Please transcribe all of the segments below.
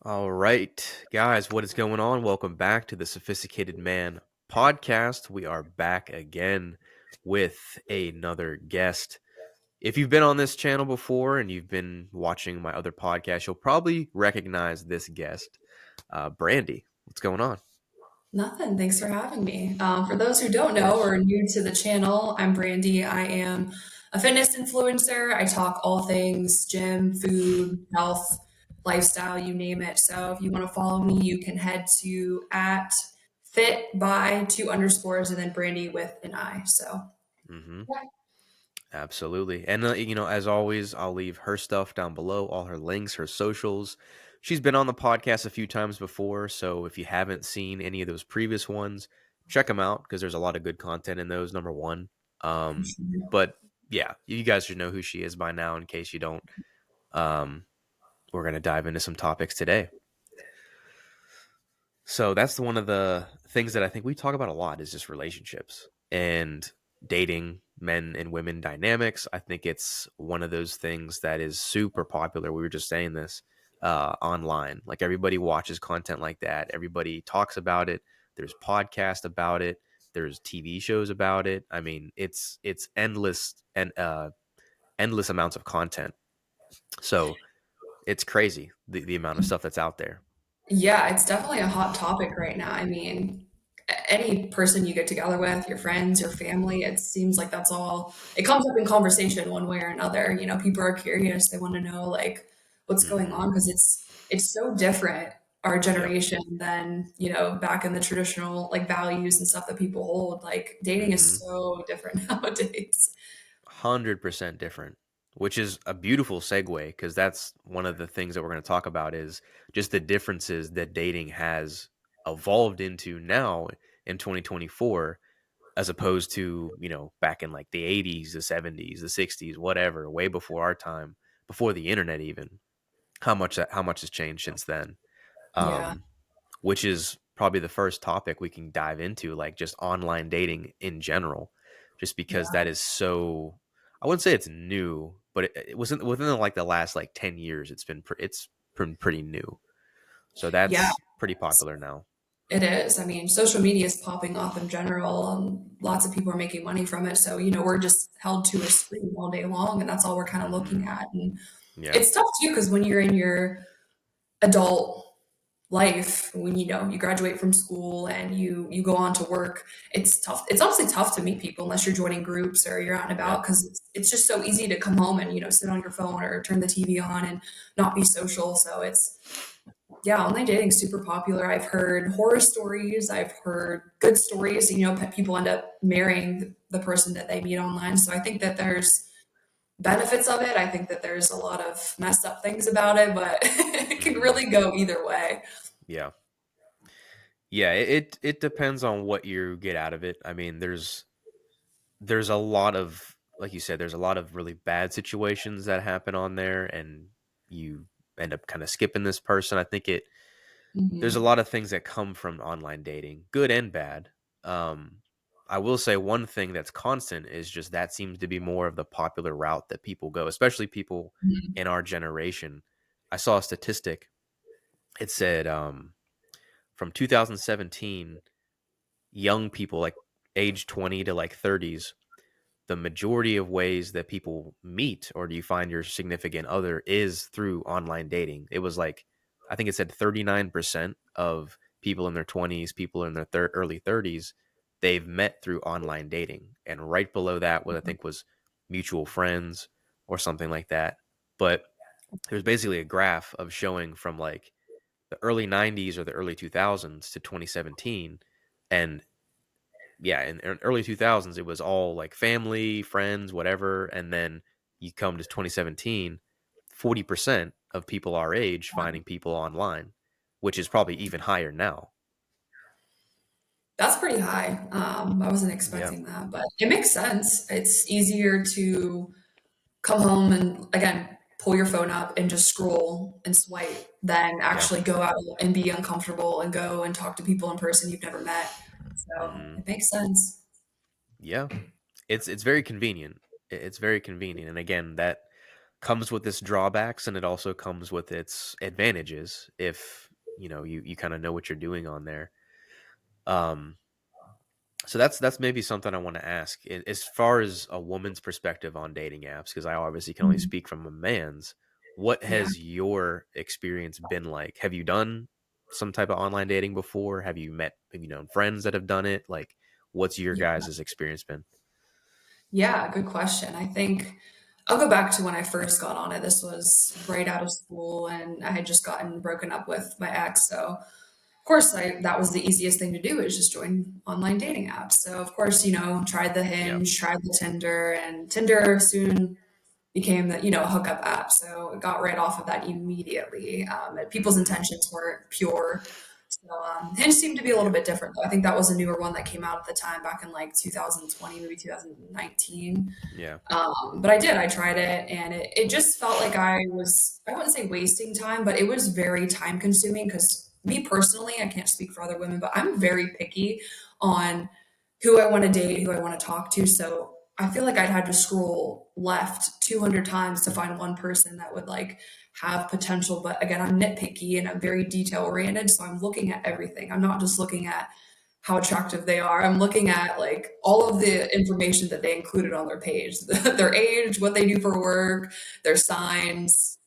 All right, guys, what is going on? Welcome back to the Sophisticated Man podcast. We are back again with another guest. If you've been on this channel before and you've been watching my other podcast, you'll probably recognize this guest, Brandi. What's going on? Nothing. Thanks for having me. For those who don't Of know or course. are new to the channel, I'm Brandi. I am a fitness influencer. I talk all things gym, food, health, lifestyle, you name it. So if you want to follow me, you can head to at fit by two underscores and then Brandy with an I. So Mm-hmm. Absolutely. And, as always, I'll leave her stuff down below, all her links, her socials. She's been on the podcast a few times before. So if you haven't seen any of those previous ones, check them out because there's a lot of good content in those, number one. Um, but yeah, you guys should know who she is by now in case you don't. Um, we're going to dive into some topics today. So that's one of the things that I think we talk about a lot is just relationships and dating, men and women dynamics. I think it's one of those things that is super popular. We were just saying this online. Like everybody watches content like that. Everybody talks about it. There's podcasts about it. There's TV shows about it. I mean, it's endless and endless amounts of content. So it's crazy the amount of stuff that's out there. yeah, it's definitely a hot topic right now. I mean, any person you get together with, your friends, your family, it seems like that's all, it comes up in conversation one way or another. You know, people are curious. They want to know like what's going Hmm. on because it's so different our Yep. generation than, back in the traditional like values and stuff that people hold. Like dating is Hmm. so different nowadays. 100% different, which is a beautiful segue because that's one of the things that we're going to talk about is just the differences that dating has evolved into now in 2024 as opposed to, back in like the 80s, the 70s, the 60s, whatever, way before our time, before the internet even. How much has changed since then. Yeah. Um which is probably the first topic we can dive into, like just online dating in general, just because Yeah. that is so. I wouldn't say it's new, but it wasn't within like the last like 10 years. It's been pretty new, so Yeah. that's pretty popular now. It is. I mean, social media is popping off in general. Lots of people are making money from it. So, we're just held to a screen all day long, and that's all we're kind of Hmm. looking at. And Yeah. it's tough too, because when you're in your adult life, when you graduate from school and you go on to work, it's tough. It's honestly tough to meet people unless you're joining groups or you're out and about, Yep. because it's just so easy to come home and sit on your phone or turn the TV on and not be social. So it's yeah, online dating is super popular. I've heard horror stories. I've heard good stories. People end up marrying the person that they meet online. So I think that there's benefits of it. I think that there's a lot of messed up things about it, but it can Hmm. really go either way. Yeah. Yeah. It depends on what you get out of it. I mean, there's a lot of, like you said, there's a lot of really bad situations that happen on there, and you end up kind of skipping this person. I think there's a Hmm. lot of things that come from online dating, good and bad. um I will say one thing that's constant is just that seems to be more of the popular route that people go, especially people in our generation. I saw a statistic. It said from 2017, young people like age 20 to like 30s, the majority of ways that people meet or do you find your significant other is through online dating. It was like, I think it said 39% of people in their 20s, people in their early 30s, they've met through online dating. And right below that, what I think was mutual friends or something like that. But there's basically a graph of showing from like the early 90s or the early 2000s to 2017. And yeah, in early 2000s, it was all like family, friends, whatever. And then you come to 2017, 40% of people our age finding people online, which is probably even higher now. That's pretty high. I wasn't Yeah. expecting that, but it makes sense. It's easier to come home and again pull your phone up and just scroll and swipe than Yeah. actually go out and be uncomfortable and go and talk to people in person you've never met. So Hmm. it makes sense. Yeah. It's very convenient. It's very convenient. And again, comes with its drawbacks and it also comes with its advantages if you kind of know what you're doing on there. Um, so that's maybe something I want to ask as far as a woman's perspective on dating apps, because I obviously can only Mhm. speak from a man's. What Yeah. has your experience been like? Have you done some type of online dating before? Have you known friends that have done it? Like, what's your Yeah. guys' experience been? Yeah, good question. I think I'll go back to when I first got on it. This was right out of school, and I had just gotten broken up with my ex. So, of course, that was the easiest thing to do is just join online dating apps. So, of course, tried the Yeah. Hinge, tried the Tinder, and Tinder soon became the hookup app. So it got right off of that immediately. And people's Hmm. intentions weren't pure. So Hinge seemed to be a little Yeah. bit different though. I think that was a newer one that came out at the time back in like 2020, maybe 2019. Yeah. But I did. I tried it, and it just felt like I wouldn't say wasting time, but it was very time consuming because me personally, I can't speak for other women, but I'm very picky on who I want to date, who I want to talk to. So I feel like I'd had to scroll left 200 times to find one person that would like have potential. But again, I'm nitpicky and I'm very detail oriented. So I'm looking at everything. I'm not just looking at how attractive they are. I'm looking at like all of the information that they included on their page, their age, what they do for work, their signs,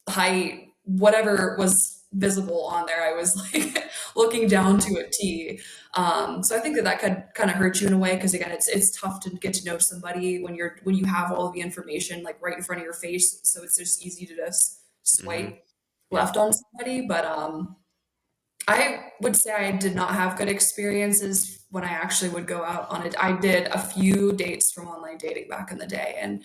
height, whatever was visible on there. I was like looking down to a T. So I think that could kind of hurt you in a way because again, it's tough to get to know somebody when you have all of the information like right in front of your face. So it's just easy to just Hmm. swipe Yeah. left on somebody. But I would say I did not have good experiences when I actually would go out on it. I did a few dates from online dating back in the day, and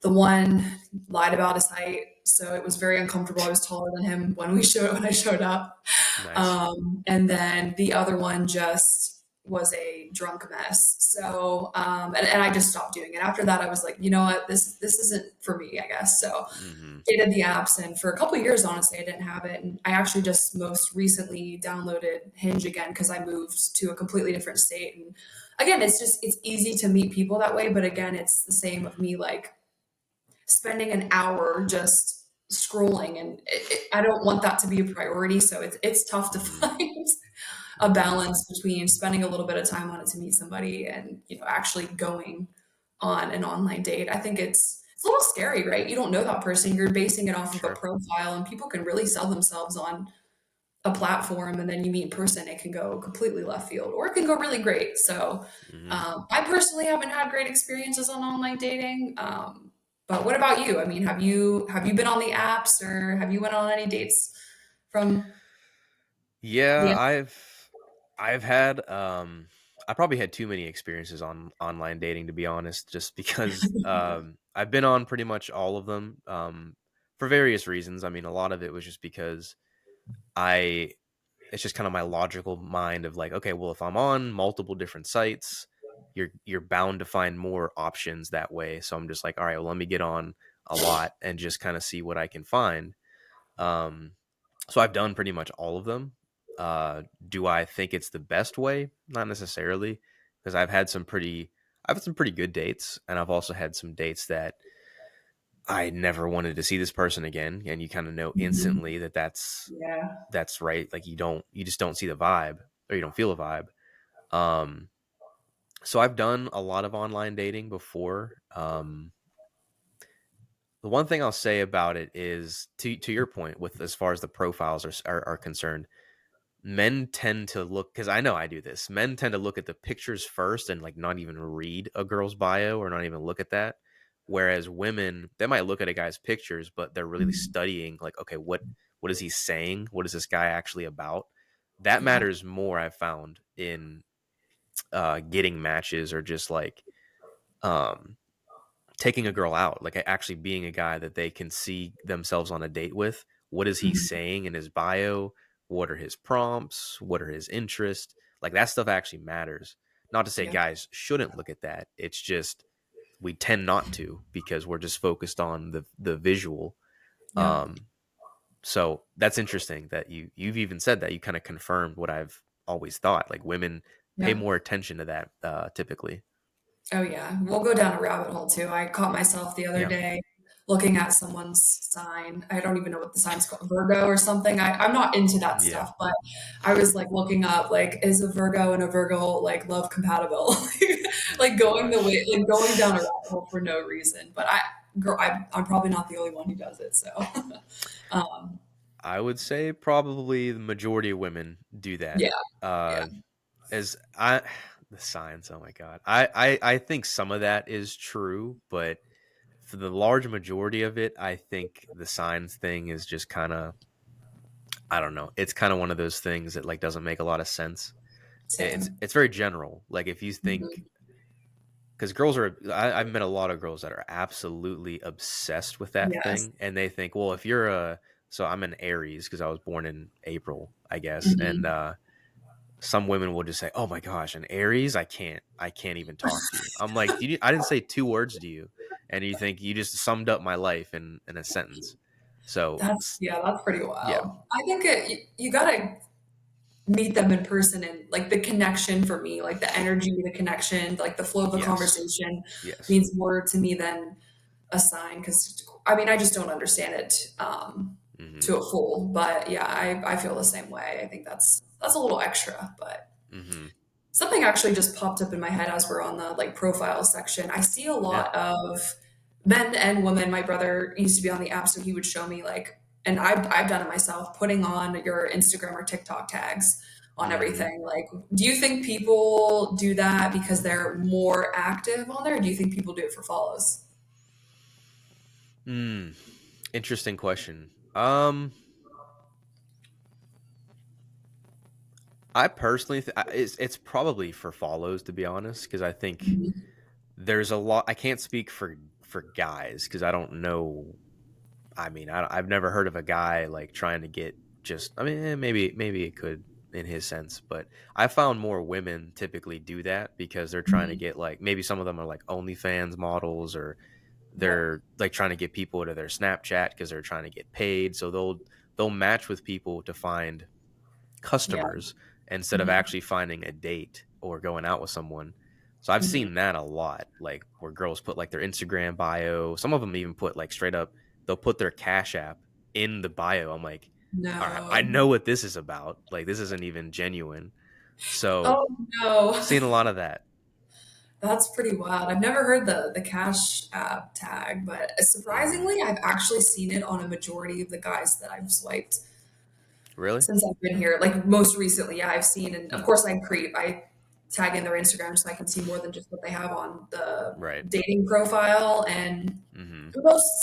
the one lied about his height, so it was very uncomfortable. I was taller than him when I showed up, Nice. and then the other one just was a drunk mess. So, and I just stopped doing it. After that, I was like, you know what, this isn't for me, I guess. So, Hmm. dated the apps, and for a couple of years, honestly, I didn't have it. And I actually just most recently downloaded Hinge again because I moved to a completely different state. And again, it's easy to meet people that way, but again, it's the same of me like spending an hour just scrolling, and I don't want that to be a priority. So it's tough to Hmm. find a Hmm. balance between spending a little bit of time on it to meet somebody and actually going on an online date. I think it's a little scary, right? You don't know that person. You're basing it off of a Sure. profile, and people can really sell themselves on a platform, and then you meet in person, it can go completely left field or it can go really great. So Hmm. I personally haven't had great experiences on online dating. But what about you? I mean, have you been on the apps or have you went on any dates from Yeah, the I've had I probably had too many experiences on online dating, to be honest, just because I've been on pretty much all of them for various reasons. I mean, a lot of it was just because I it's just kind of my logical mind of like, okay, well, if I'm on multiple different sites, you're bound to find more options that way. So I'm just like, all right, well, let me get on a lot and just kind of see what I can find. Um, so I've done pretty much all of them. Do I think it's the best way? Not necessarily, because I've had some pretty good dates, and I've also had some dates that I never wanted to see this person again, and you kind of know Mhm. instantly that Yeah. that's right. Like you just don't see the vibe, or you don't feel a vibe. Um, so I've done a lot of online dating before. The one thing I'll say about it is to your point with as far as the profiles are concerned, men tend to look, because I know I do this. Men tend to look at the pictures first and like not even read a girl's bio or not even look at that. Whereas women, they might look at a guy's pictures, but they're really Mhm. studying like, okay, what is he saying? What is this guy actually about? That Yeah. matters more, I've found, in getting matches or just like um taking a girl out, like actually being a guy that they can see themselves on a date with. What is he Mhm. saying in his bio? What are his prompts? What are his interests? Like that stuff actually matters. Not to say Yeah. guys shouldn't look at that. It's just we tend not to because we're just focused on the visual. Yep. Um, so that's interesting that you've even said that. You kind of confirmed what I've always thought. Like women pay Yep. more attention to that typically. Oh yeah, we'll go down a rabbit hole too. I caught myself the other Yeah. day looking at someone's sign. I don't even know what the sign's called, Virgo or something. I'm not into that Yeah. stuff, but I was like looking up like is a Virgo and a Virgo like love compatible? Oh Like going the way gosh. like going down a rabbit hole for no reason. But I'm probably not the only one who does it. So um, I would say probably the majority of women do that. yeah, yeah, Uh, as I the signs, oh my god. I think some of that is true, but for the large majority of it, I think the signs thing is just kind of I don't know. It's kind of one of those things that like doesn't make a lot of sense. It's same. it's very general. Like if you think Hmm. because girls are I've met a lot of girls that are absolutely obsessed with that Yes. thing, and they think, well, if you're a so I'm an Aries because I was born in April, I guess, and Hmm. some women will just say, "Oh my gosh, an Aries, I can't even talk to you." I'm like, I didn't say two words to you, and you think you just summed up my life in a sentence. So That's pretty yeah, wild. I think you gotta meet them in person and like the connection for me, like the energy, the connection, like the flow of the yes, conversation yes, means more to me than a sign. Because I mean, I just don't understand it mm-hmm, to a full. But yeah, I feel the same way. I think that's a little extra, but mm-hmm, something actually just popped up in my head as we're on the like profile section. I see a yeah, lot of men and women. My brother used to be on the app, so he would show me like, and I've done it myself, putting on your Instagram or TikTok tags on mm-hmm. everything. Like, do you think people do that because they're more active on there? Or do you think people do it for follows? Mm, interesting question. I personally, it's probably for follows to be honest, because I think Mhm. there's a lot. I can't speak for guys because I don't know. I mean, I've never heard of a guy like trying to get just. I mean, maybe it could in his sense, but I found more women typically do that because they're trying to Mhm. get like maybe some of them are like OnlyFans models or Yep. they're like trying to get people to their Snapchat because they're trying to get paid. So they'll match with people to find Yeah. customers instead of Mhm. actually finding a date or going out with someone. So I've Mhm. seen that a lot, like where girls put like their Instagram bio. Some of them even put like straight up, they'll put their Cash App in the bio. I'm like, all right, I No. know what this is about. Like this isn't even genuine. So Oh no. I've seen a lot of that. That's pretty wild. I've never heard the Cash App tag, but Hmm. surprisingly, I've actually seen it on a majority of the guys that I've swiped Really? since I've been here. Like most recently, yeah, I've seen, and of Hmm. course, I tag in their Instagram so I can see more than just what they have on the Right. dating profile. And Hmm.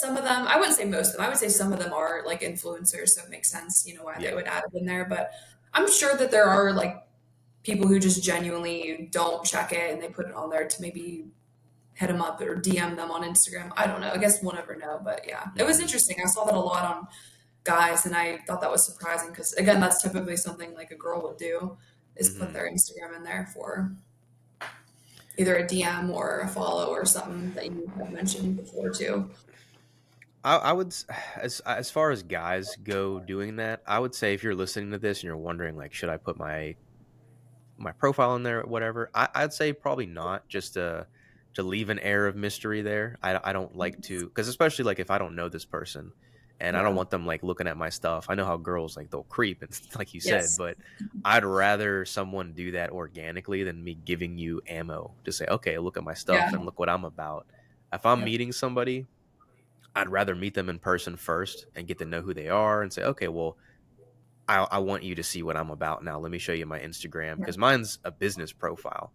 some of them, I wouldn't say most of them, I would say some of them are like influencers, so it makes sense, why they Yeah. would add it in there. But I'm sure that there are like people who just genuinely don't check it and they put it on there to maybe hit them up or DM them on Instagram. I don't know. I guess we'll never know. But yeah, it was Hmm. interesting. I saw that a lot on guys, and I thought that was surprising because again, that's typically something like a girl would do is put Hmm. their Instagram in there for either a DM or a follow or something that you had mentioned before too. I would as far as guys go doing that, I would say if you're listening to this and you're wondering like, should I put my profile in there or whatever, I'd say probably not, just to leave an air of mystery there. I don't like to because especially like if I don't know this person and I don't Yeah. want them like looking at my stuff. I know how girls like they'll creep and like you said, Yes. but I'd rather someone do that organically than me giving you ammo to say, okay, look at my Yeah. stuff and look what I'm about. If I'm Yep. meeting somebody, I'd rather meet them in person first and get to know who they are and say, okay, well, I want you to see what I'm about now. Let me show you my Instagram Yeah. because mine's a business profile.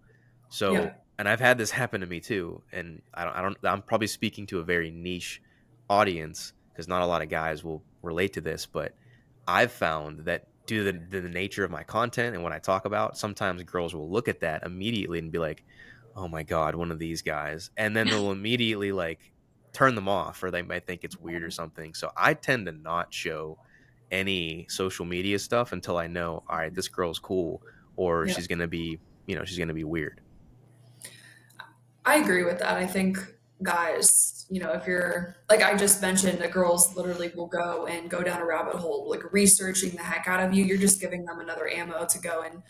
So, Yeah. and I've had this happen to me too. And I'm probably speaking to a very niche audience because not a lot of guys will relate to this, but I've found that due to the nature of my content and what I talk about, sometimes girls will look at that immediately and be like, oh my God, one of these guys. And then they'll immediately like turn them off or they might think it's weird or something. So I tend to not show any social media stuff until I know, all right, this girl's cool or Yeah. she's going to be, she's going to be weird. I agree with that. I think guys, if you're like I just mentioned, the girls literally will go down a rabbit hole, like researching the heck out of you. You're just giving them another ammo to go and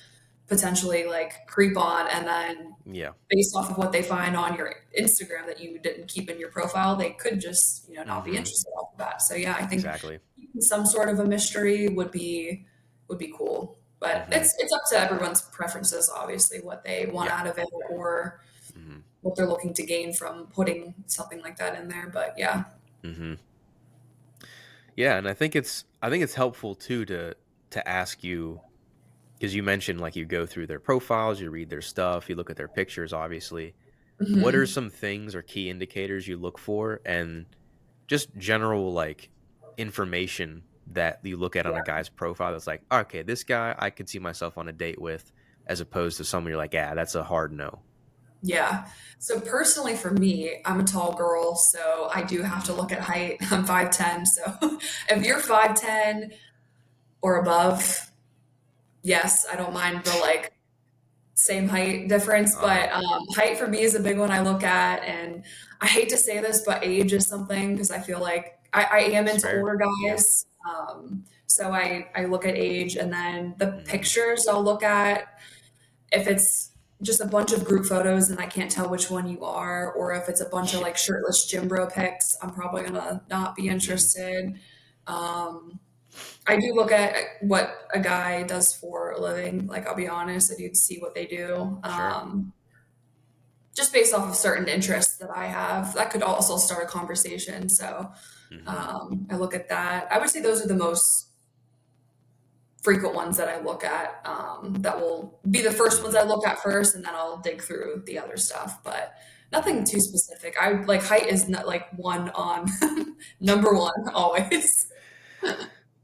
potentially like creep on, and then Yeah. based off of what they find on your Instagram that you didn't keep in your profile, they could just, not be Mhm. interested off of that. So yeah, I think Exactly. some sort of a mystery would be cool. But Mhm. it's up to everyone's preferences, obviously, what they want Yeah. out of it or Mhm. what they're looking to gain from putting something like that in there. But yeah. Mhm. Yeah, and I think it's helpful too to ask you because you mentioned like you go through their profiles, you read their stuff, you look at their pictures obviously. What are Hmm. some things or key indicators you look for and just general like information that you look at on a guy's profile that's like, okay, this guy I could see myself on a date with, as opposed to someone you're like, yeah, that's a hard no. Yeah. So personally for me, I'm a tall girl, so I do have to Hmm. look at height. I'm 5'10", so if you're 5'10" or above, yes, I don't mind the like same height difference, Uh but huh. height for me is a big one I look at. And I hate to say this, but age is something because I feel like I am It's into fair. older Yeah. guys. So I look at age, and then the Hmm. pictures I'll look at. If it's just a bunch of group photos and I can't tell which one you are, or if it's a bunch of like shirtless gym bro pics, I'm probably gonna not be Hmm. interested. Um, I do look at what a guy does for a living. Like, I'll be honest, I do see what they do. Sure. Just based off of certain interests that I have, that could also start a conversation. So, Hmm. I look at that. I would say those are the most frequent ones that I look at. That will be the first ones I Hmm. look at first, and then I'll dig through the other stuff. But Hmm. nothing too specific. I like height is not like one on number one always.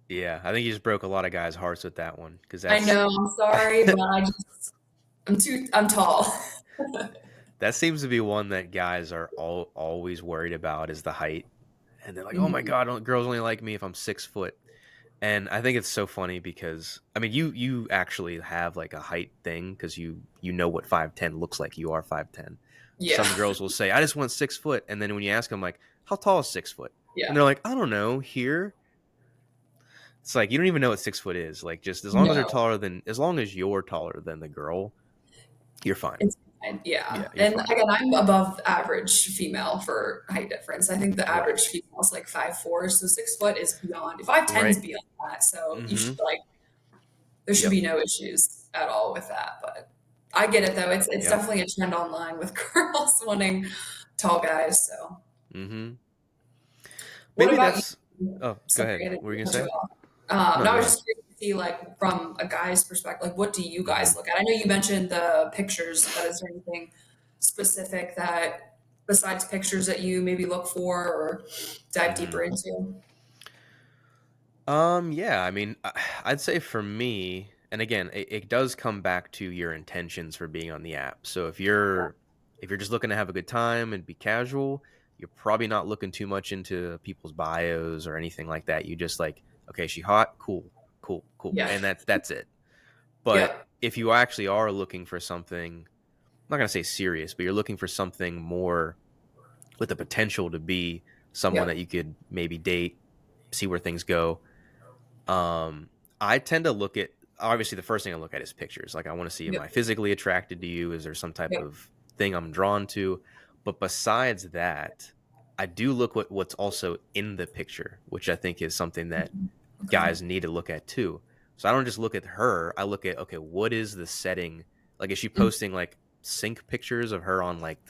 Yeah, I think you just broke a lot of guys' hearts with that one because I that's know. I'm sorry, but I'm tall. that seems to be one that guys are always worried about is the height, and they're like, "Oh my Mhm. god, girls only like me if I'm 6 foot." And I think it's so funny because I mean, you actually have like a height thing because you know what 5'10" looks like. You are 5'10". Yeah, Some girls will say, "I just want 6 foot," and then when you ask them like, "How tall is 6 foot?" and yeah. they're like, "I don't know." Here, it's like you don't even know what 6 foot is. Like just No, as long as you're taller than the girl, you're fine. it's fine. Yeah. Yeah, you're And fine. again, I'm above average female for height difference. I think the Right. average female is like 5'4", so 6 foot is beyond. 5'10" is Right. beyond that. So you should Mm-hmm. like there should Yep. be no issues at all with that. But I get it though. It's Yep. definitely a trend online with girls wanting tall guys. So Mm-hmm. what Maybe about that's. you? Oh, go Sorry, ahead. I didn't What were you cut gonna you say? off. No, No, I go was ahead. just curious to see, like, from a guy's perspective, like, what do you Mm-hmm. guys look at? I know you mentioned the pictures, but is there anything specific that, besides pictures, that you maybe look for or dive Mm-hmm. deeper into? Yeah, I mean, I'd say for me, and again, it does come back to your intentions for being on the app. So if you're just looking to have a good time and be casual, you're probably not looking too much into people's bios or anything like that. You just like, okay, she hot, cool, cool, cool, Yeah. and that's it. But Yep. if you actually are looking for something, I'm not gonna say serious, but you're looking for something more with the potential to be someone that Yep. you could maybe date, see where things go. um, I tend to look at obviously the first thing I look at is pictures. Like I want to see am Yep. I physically attracted to you? Is there some type Yep. of thing I'm drawn to? But besides that, I do look what's also in the picture, which I think is something that Okay. guys need to look at too. So I don't just look at her. I look at okay, what is the setting? Like is she Mm. posting like sync pictures of her on like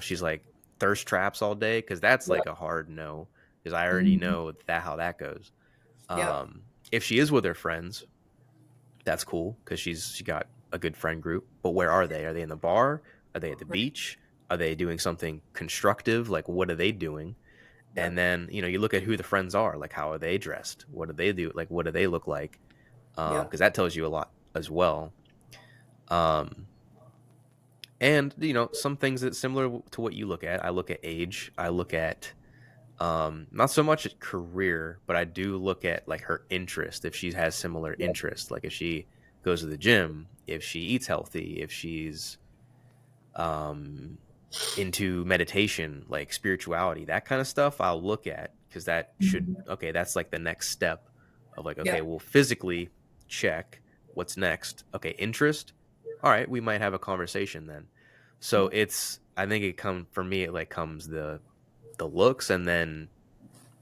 she's like thirst traps all day? Because that's Yep. like a hard no. Because I already Mhm. know that how that goes. Yep. If she is with her friends, that's cool because she got a good friend group. But where are they? Are they in the bar? Are they at the Right. beach? Are they doing something constructive? Like what are they doing? And Yep. then you look at who the friends are. Like how are they dressed? What do they do? Like what do they look like? Yep. Because that tells you a lot as well. Um, and some things that similar to what you look at. I look at age. I look at not so much at career, but I do look at like her interest. If she has similar Yep. interests, like if she goes to the gym, if she eats healthy, if she's um into meditation, like spirituality, that kind of stuff, I'll look at because that should Mhm. okay, that's like the next step of like, okay, Yep. well, physically check. what's next? Okay, interest. All right, we might have a conversation then. So it's I think it comes for me. It like comes the looks, and then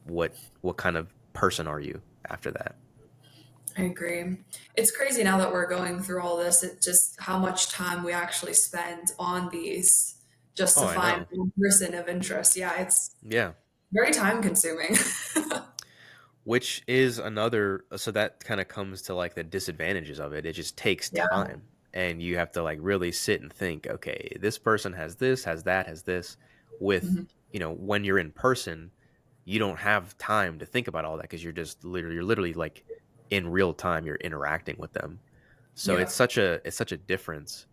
what kind of person are you after that? I agree. It's crazy now that we're going through all this, it just how much time we actually spend on these just Oh, to I find know. one person of interest. Yeah, it's Yeah. very time consuming. Which is another, so that kind of comes to like the disadvantages of it. It just takes Yeah. time and you have to like really sit and think, okay, this person has this, has that, has this. With, Mhm. when you're in person, you don't have time to think about all that because you're literally like in real time, you're interacting with them. So Yeah. it's such a difference,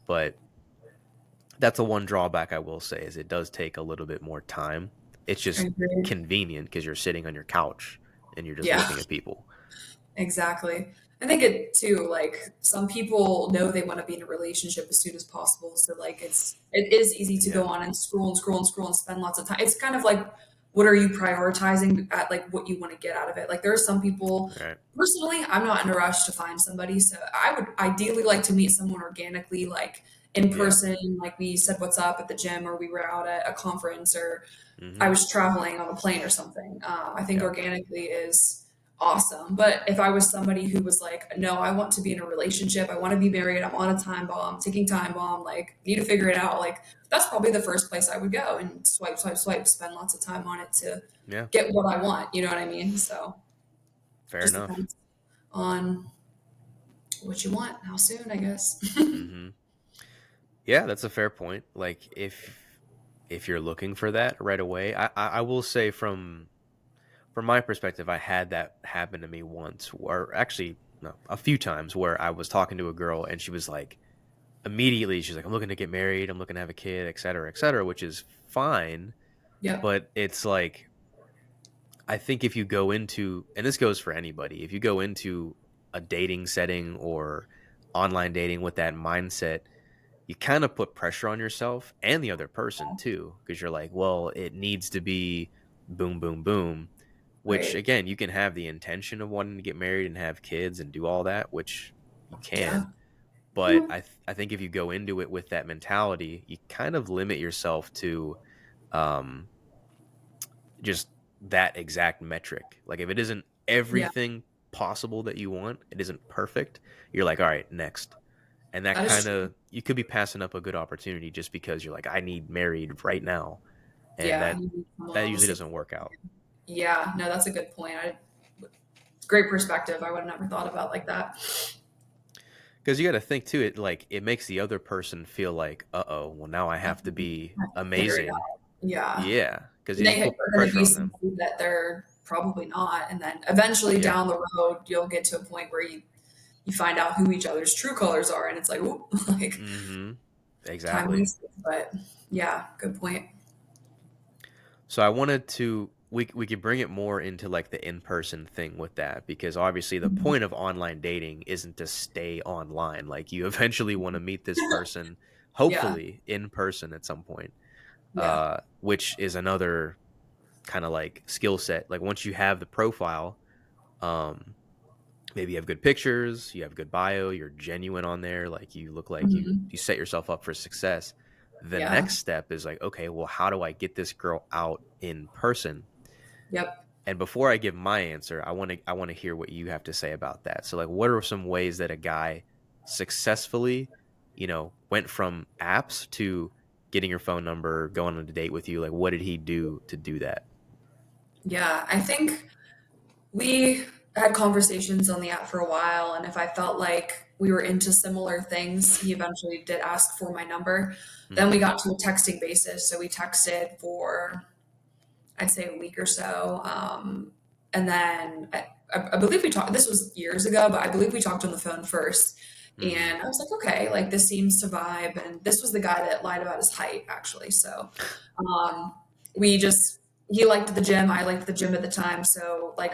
but that's the one drawback I will say is it does take a little bit more time. It's I just agree. convenient because you're sitting on your couch and you're just Yeah. looking at people. Exactly. I think it too, like some people know they want to be in a relationship as soon as possible. So like it is easy to go Yeah. on and scroll and scroll and scroll and spend lots of time. It's kind of like what are you prioritizing at like what you want to get out of it? Like there are some people Right. personally, I'm not in a rush to find somebody. So I would ideally like to meet someone organically, like in Yeah. person, like we said what's up at the gym or we were out at a conference or I Mhm. was traveling on a plane or something. I think Yeah. organically is awesome. But if I was somebody who was like, no, I want to be in a relationship, I want to be married, I'm on a time bomb, ticking time bomb, like need to figure it out, like that's probably the first place I would go and swipe, swipe, swipe, spend lots of time on it to Yeah. get what I want. You know what I mean? So Fair just enough. depends on what you want, how soon, I guess. Mhm. Yeah, that's a fair point. Like if you're looking for that right away, I will say from my perspective, I had that happen to me once, or actually no, a few times where I was talking to a girl and she was like immediately she's like, I'm looking to get married, I'm looking to have a kid, et cetera, which is fine. Yep. But it's like I think if you go into, and this goes for anybody, if you go into a dating setting or online dating with that mindset, you kind of put pressure on yourself and the other person too, because you're like, well, it needs to be boom, boom, boom. Which Right. again, you can have the intention of wanting to get married and have kids and do all that, which you Yeah. can. But I think if you go into it with that mentality, you kind of limit yourself to um, just that exact metric. Like if it isn't Yeah. everything possible that you want, it isn't perfect, you're like, all right, next. And that That is kind true. of you could be passing up a good opportunity just because you're like, I need married right now. And Yeah. that You need someone that on the usually same. doesn't work out. Yeah. No, that's a good point. Great perspective. I would have never thought about like that. Because you got to think too, it like it makes the other person feel like, oh, well now I have to be Figure it amazing. out. Yeah. Yeah, because And you they put are going to pressure be on them. somebody that they're probably not. And then eventually Yeah. down the road, you'll get to a point where you find out who each other's true colors are. And it's like, whoop, like Mm-hmm. time Exactly. wasted. But yeah, good point. So I wanted to we could bring it more into like the in-person thing with that because obviously the Mhm. point of online dating isn't to stay online. Like you eventually want to meet this person, Yeah. hopefully in person at some point. Yeah. Which is another kind of like skill set. Like once you have the profile, um, maybe you have good pictures, you have good bio, you're genuine on there, like you look like Mhm. you set yourself up for success. The Yeah. next step is like, okay, well, how do I get this girl out in person? Yep. And before I give my answer, I want to hear what you have to say about that. So like what are some ways that a guy successfully, went from apps to getting your phone number, going on a date with you? Like what did he do to do that? Yeah. I think we had conversations on the app for a while, and if I felt like we were into similar things, he eventually did ask for my number. Then we Mhm. got to a texting basis, so we texted for I'd say a week or so, and then I believe we talked. This was years ago, but I believe we talked on the phone first, Mhm. and I was like, okay, like this seems to vibe. And this was the guy that lied about his height, actually. So um, we just he liked the gym. I liked the gym at the time. So like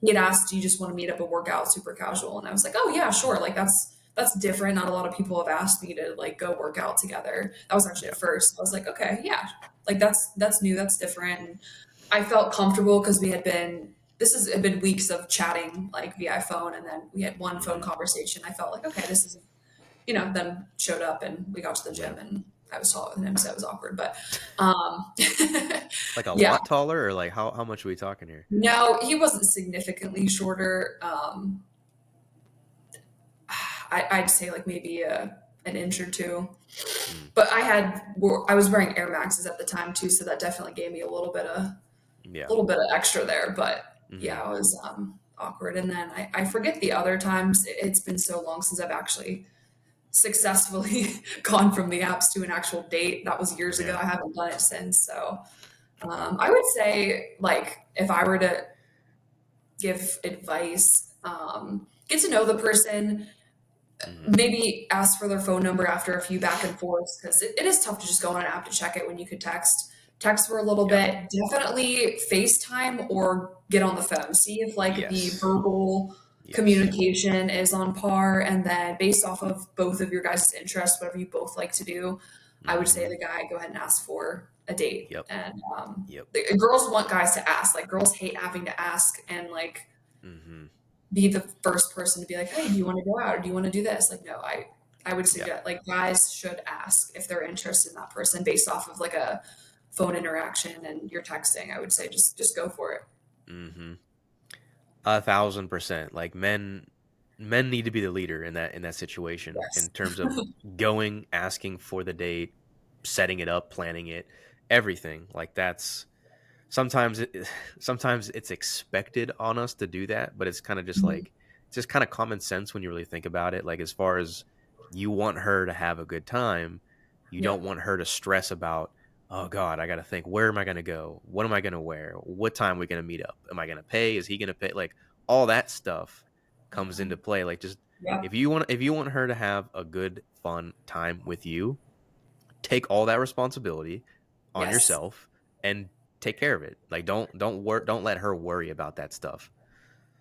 he had asked, "Do you just want to meet up and work out super casual?" And I was like, "Oh yeah, sure." Like that's different. Not a lot of people have asked me to like go work out together. That was actually Yeah. the first. I was like, okay, yeah, like that's new. That's different. And I felt comfortable because we had been this has been weeks of chatting like via phone, and then we had one phone Mhm. conversation. I felt like, okay, this is, then showed up and we got to the Yeah. gym and I was taller than him, so it was awkward. But um, Like a yeah, lot taller, or like how much are we talking here? no, he wasn't significantly shorter. I'd say like maybe an inch or two. Mm. But I was wearing Air Maxes at the time too, so that definitely gave me Yeah. little bit of extra there. But Mhm. yeah, it was awkward. And then I forget the other times. It's been so long since I've actually successfully gone from the apps to an actual date. That was years ago. Yeah. I haven't done it since. So I would say, like, if I were to give advice, get to know the person, Mhm. maybe ask for their phone number after a few back and forths, because it is tough to just go on an app to check it when you could text for a little Yeah. bit. Definitely FaceTime or get on the phone. See if like the Yes. verbal Yes. communication is on par, and then based off of both of your guys' interests, whatever you both like to do, I would say Mhm. the guy go ahead and ask for a date. Yep. And Yep. girls want guys to ask. Like girls hate having to ask and like Mhm. be the first person to be like, "Hey, do you want to go out or do you want to do this?" Like, no, I would Yeah. suggest like guys should ask if they're interested in that person based off of like a phone interaction and you're texting. I would say just go for it. Mhm. 1,000%. Like men need to be the leader in that situation in Yes. terms of going, asking for the date, setting it up, planning it, everything. Like that's sometimes it sometimes it's expected on us to do that, but it's kind of just Mhm. like it's just kind of common sense when you really think about it. Like as far as you want her to have a good time, you don't Yep. want her to stress about, oh God, I got to think, where am I going to go? What am I going to wear? What time are we going to meet up? Am I going to pay? Is he going to pay? Like all that stuff comes into play. Like just Yep. if you want her to have a good fun time with you, take all that responsibility on Yes. yourself and take care of it. Like don't let her worry about that stuff.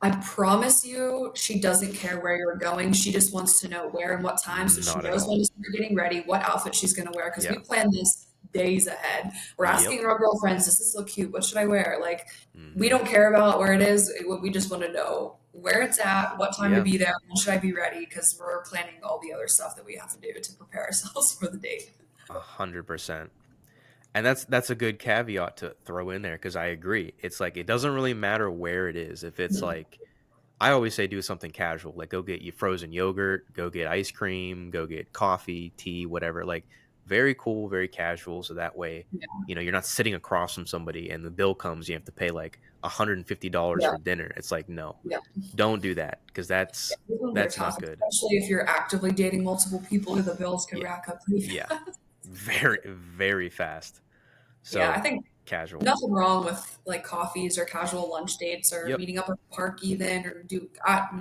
I promise you, she doesn't care where you're going. She just wants to know where and what time, so she Not at knows when all. to start getting ready, what outfit she's going to wear. Because we Yeah. plan this days ahead. We're Yep. asking our girlfriends, "Does this look cute? What should I wear?" Like, we Mhm. don't care about where it is. We just want to know where it's at, what time to Yeah. be there, when should I be ready? Because we're planning all the other stuff that we have to do to prepare ourselves for the date. 100%. And that's a good caveat to throw in there because I agree. It's like it doesn't really matter where it is. If it's Mhm. like I always say do something casual, like go get you frozen yogurt, go get ice cream, go get coffee, tea, whatever. Like very cool, very casual. So that way, Yeah. you know, you're not sitting across from somebody and the bill comes, you have to pay like $150 Yeah. for dinner. It's like, no, Yeah. don't do that because These ones are that's tough, not good. especially if you're actively dating multiple people, the bills could Yeah. rack up pretty Yeah. fast. Very, very fast. Yeah, I So think casual. nothing wrong with like coffees or casual lunch dates or Yep. meeting up at the park even or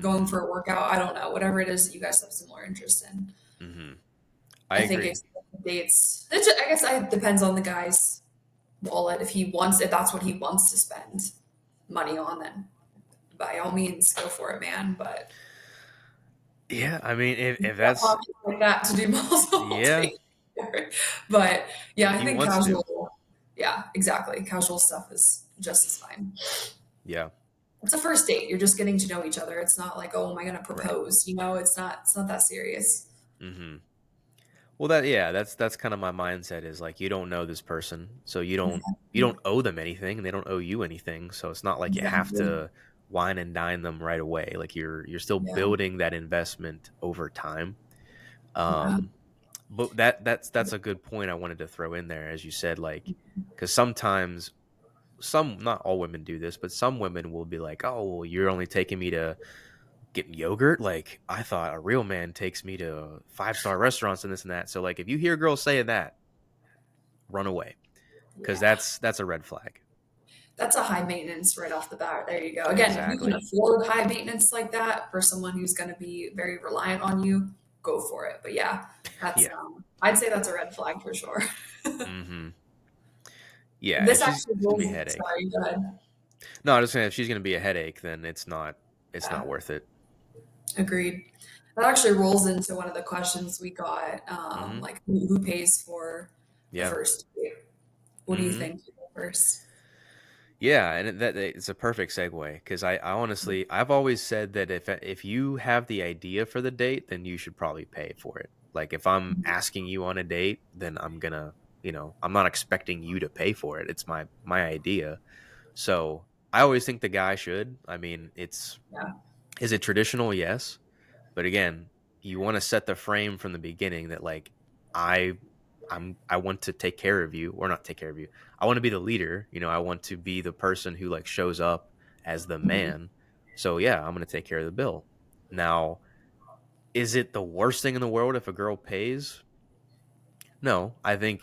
going Hmm. for a workout. I don't know, whatever it is that you guys have similar interests in. Hmm. I I think agree. it's dates. I guess it depends on the guy's wallet. If that's what he wants to spend money on, then by all means go for it, man. But Yeah. I mean, if got that's, pockets like that to do multiple yeah, dates. But yeah, if I he think wants to. casual. Yeah, exactly. Casual stuff is just as fine. Yeah. It's a first date. You're just getting to know each other. It's not like, oh, am I going to Right. propose? It's not that serious. Hmm. Well, that yeah, that's kind of my mindset is like you don't know this person, so you Exactly. don't owe them anything, and they don't owe you anything. So it's not like you have Exactly. to wine and dine them right away. Like you're still Yeah. building that investment over time. Yeah. Um, but that's a good point I wanted to throw in there, as you said, like because sometimes some not all women do this, but some women will be like, oh, well, you're only taking me to getting yogurt. Like I thought a real man takes me to five-star restaurants and this and that. So like if you hear girls saying that, run away because Yeah. that's a red flag. That's a high maintenance right off the bat. There you go. Again, if you can Exactly. afford high maintenance like that for someone who's going to be very reliant on you, go for it. But yeah, Yeah. I'd say that's a red flag for sure. Hmm. Yeah. If This she's actually gonna be a rules. headache. Sorry, go ahead. No, I'm just saying if she's gonna be a headache, then it's not Yeah, worth it. agreed. That actually rolls into one of the questions we got, Hmm. like who pays for the Yeah. first date? What do you Hmm. think first? Yeah, and it's a perfect segue because I honestly I've always said that if you have the idea for the date, then you should probably pay for it. Like if I'm asking you on a date, then I'm gonna, I'm not expecting you to pay for it. It's my idea. So I always think the guy should. I mean, Yeah. is it traditional? Yes. But again, you want to set the frame from the beginning that like I I want to take care of you or not take care of you. I want to be the leader, I want to be the person who like shows up as the Mhm. man. So yeah, I'm going to take care of the bill. Now, is it the worst thing in the world if a girl pays? No, I think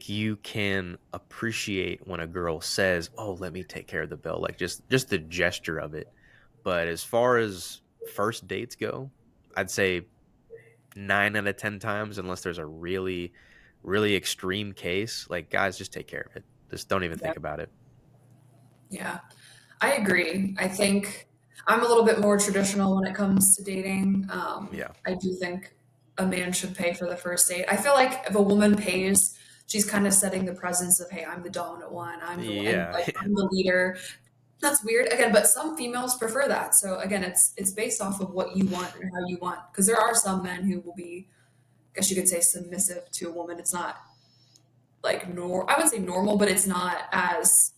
you can appreciate when a girl says, "Oh, let me take care of the bill." Like just the gesture of it. But as far as first dates go, I'd say 9 out of 10 times, unless there's a really really extreme case, like guys just take care of it. Just don't even Yeah. think about it. Yeah. I agree. I think I'm a little bit more traditional when it comes to dating. Yeah. I do think a man should pay for the first date. I feel like if a woman pays, she's kind of setting the presence of, hey, I'm the dominant one. I'm the one, and Yeah. like I'm the leader. That's weird again, but some females prefer that. So again, it's based off of what you want and how you want. Because there are some men who will be, I guess you could say, submissive to a woman. It's not like I would say normal, but it's not as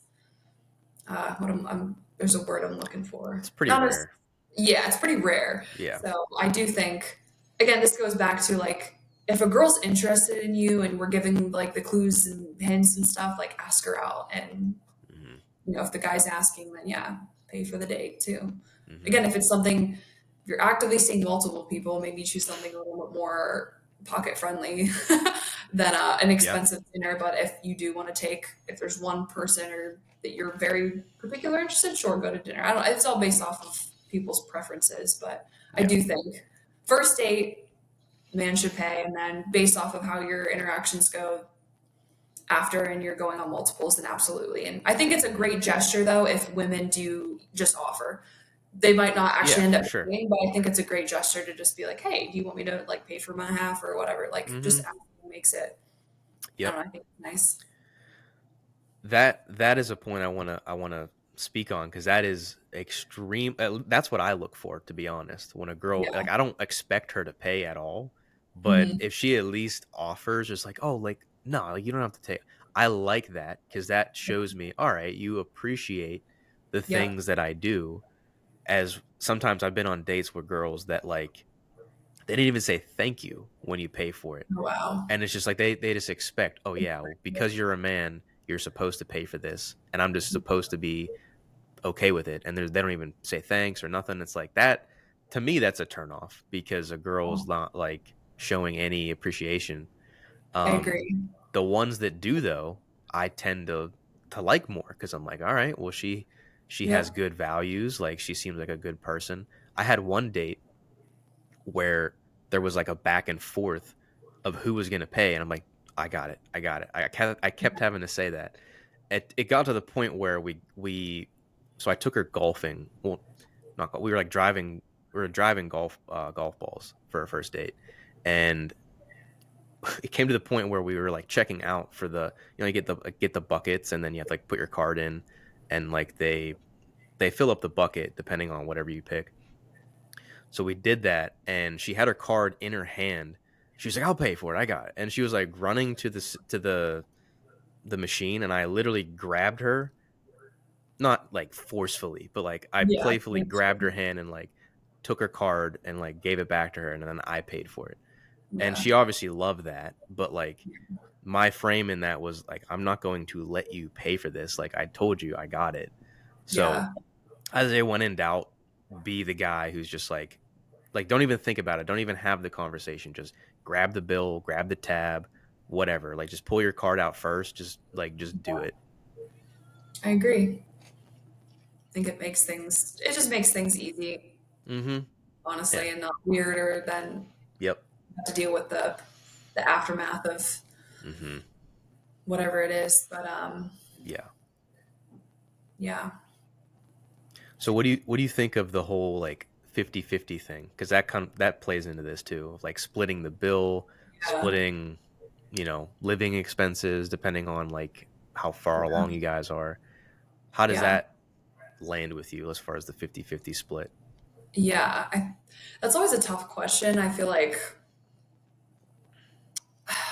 there's a word I'm looking for. It's pretty Not as rare. yeah, it's pretty rare. Yeah. So I do think again, this goes back to like if a girl's interested in you and we're giving like the clues and hints and stuff, like ask her out. And Hmm. if the guy's asking, then yeah, pay for the date too. Hmm. Again, if it's something if you're actively seeing multiple people, maybe choose something a little bit more pocket friendly than an Yeah. expensive dinner. But if you do want to if there's one person or that you're very particular interested, sure, go to dinner. I don't. It's all based off of people's preferences, but I Yeah. do think first date man should pay, and then based off of how your interactions go after and you're going on multiples, then absolutely. And I think it's a Hmm. great gesture though if women do just offer. They might not actually Yeah, end for up sure. paying, but I think it's a great gesture to just be like, hey, do you want me to like pay for my half or whatever? Like just Hmm. asking makes it, I don't Yep. know, I think it's nice. That is a point I want to speak on because that is extreme. That's what I look for, to be honest. When a girl, Yeah. like, I don't expect her to pay at all, but Hmm. if she at least offers, just like, oh, like, no, like, you don't have to take. I like that because that shows me, all right, you appreciate the Yep. things that I do. As sometimes I've been on dates with girls that like they didn't even say thank you when you pay for it, Oh, wow. and it's just like they just expect, oh yeah, well, because you're a man, you're supposed to pay for this, and I'm just supposed to be okay with it. And they don't even say thanks or nothing. It's like that to me. That's a turnoff because a girl's not like showing any appreciation. I Um, agree. the ones that do though, I tend to like more because I'm like, all right, well she has Yep. good values. Like she seems like a good person. I had one date where there was like a back and forth of who was going to pay, and I'm like, I got it, I got it. I kept having to say that. It got to the point where we so I took her golfing. Well, not we were like driving. We were driving golf balls for our first date, and it came to the point where we were like checking out for you get the buckets, and then you have to like put your card in, and like they fill up the bucket depending on whatever you pick. So we did that, and she had her card in her hand. She was like, "I'll pay for it. I got it." And she was like running to the machine, and I literally grabbed her, not like forcefully, but like I Yeah. playfully grabbed her hand and like took her card and like gave it back to her, and then I paid for it. And Yeah. she obviously loved that, but like my frame in that was like, I'm not going to let you pay for this. Like I told you, I got it. So Yeah. as they went in doubt, be the guy who's just like don't even think about it. Don't even have the conversation. Just grab the bill, grab the tab, whatever. Like just pull your card out first. Just do it. I agree. I think it just makes things easy, Mm-hmm. Yeah. honestly, and not weirder than Yep. have to deal with the aftermath of Mm-hmm. whatever it is. But Yeah. yeah. So what do you think of the whole like 50-50 thing? Because that plays into this too, like splitting the bill, Yeah. splitting, living expenses depending on like how far along you guys are. How does Yeah. that land with you as far as the 50-50 split? Yeah. That's always a tough question. I feel like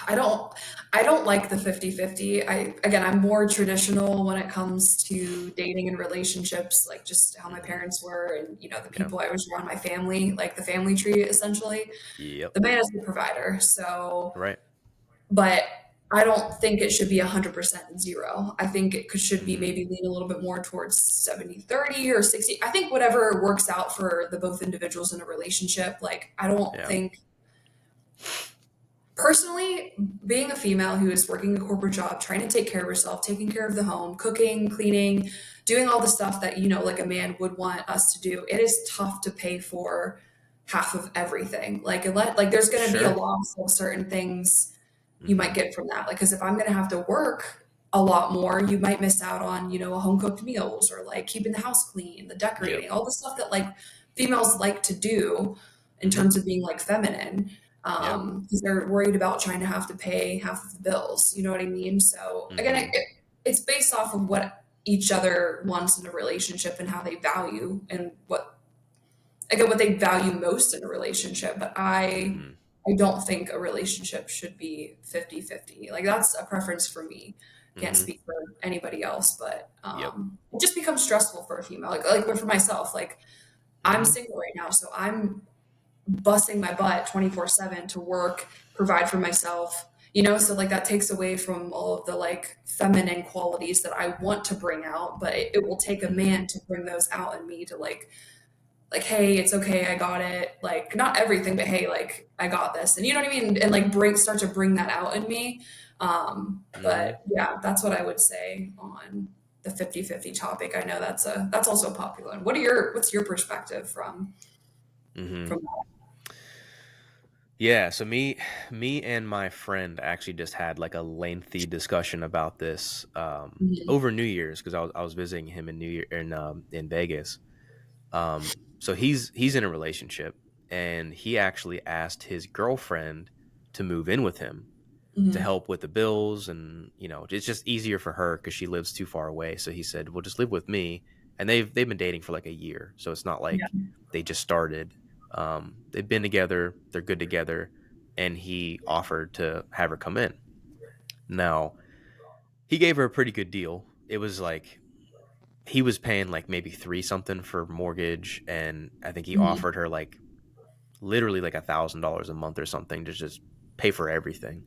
I don't I don't like the 50-50. Again, I'm more traditional when it comes to dating and relationships, like just how my Hmm. parents were and the Yeah. people I was around, my family, like the family tree essentially. Yep. The man is the provider. So, Right. but I don't think it should be 100% zero. I think should be Hmm. maybe lean a little bit more towards 70-30 or 60. I think whatever works out for the both individuals in a relationship. Like I don't Yeah. think personally, being a female who is working a corporate job, trying to take care of herself, taking care of the home, cooking, cleaning, doing all the stuff that, like a man would want us to do, it is tough to pay for half of everything. Like there's going to be a Sure. loss of certain things you might Hmm. get from that. Like, because if I'm going to have to work a lot more, you might miss out on, a home cooked meals or like keeping the house clean, the Yep. decorating, all the stuff that like females like to do in Hmm. terms of being like feminine Yeah. because they're worried about trying to have to pay half of the bills. You know what I mean? So again, Hmm. it's based off of what each other wants in a relationship and how they value and what they value most in a relationship. But Hmm. I don't think a relationship should be 50-50. Like that's a preference for me. Can't Hmm. speak for anybody else, but Yep. it just becomes stressful for a female. Like but for myself, like I'm Hmm. single right now, so I'm busting my butt 24/7 to work, provide for myself. So like that takes away from all of the like feminine qualities that I want to bring out, but it will take a Hmm. man to bring those out in me to like, hey, it's okay, I got it. Like not everything, but hey, like I got this. And you know what I mean? And like start to bring that out in me. Hmm. But yeah, that's what I would say on the 50-50 topic. I know that's also popular. And what's your perspective Hmm. from that? Yeah, so me and my friend actually just had like a lengthy discussion about this Mhm. over New Year's because I was visiting him in New Year in Vegas. So he's in a relationship and he actually asked his girlfriend to move in with him to Mhm. help with the bills, and it's just easier for her because she lives too far away. So he said, "Well, just live with me." And they've been dating for like a year, so it's not Yeah. like they just started. They've been together, they're good together, and he offered to have her come in. Now he gave her a pretty good deal. It was like he was paying like maybe three something for mortgage, and I think he Mhm. offered her like literally like $1,000 a month or something to just pay for everything.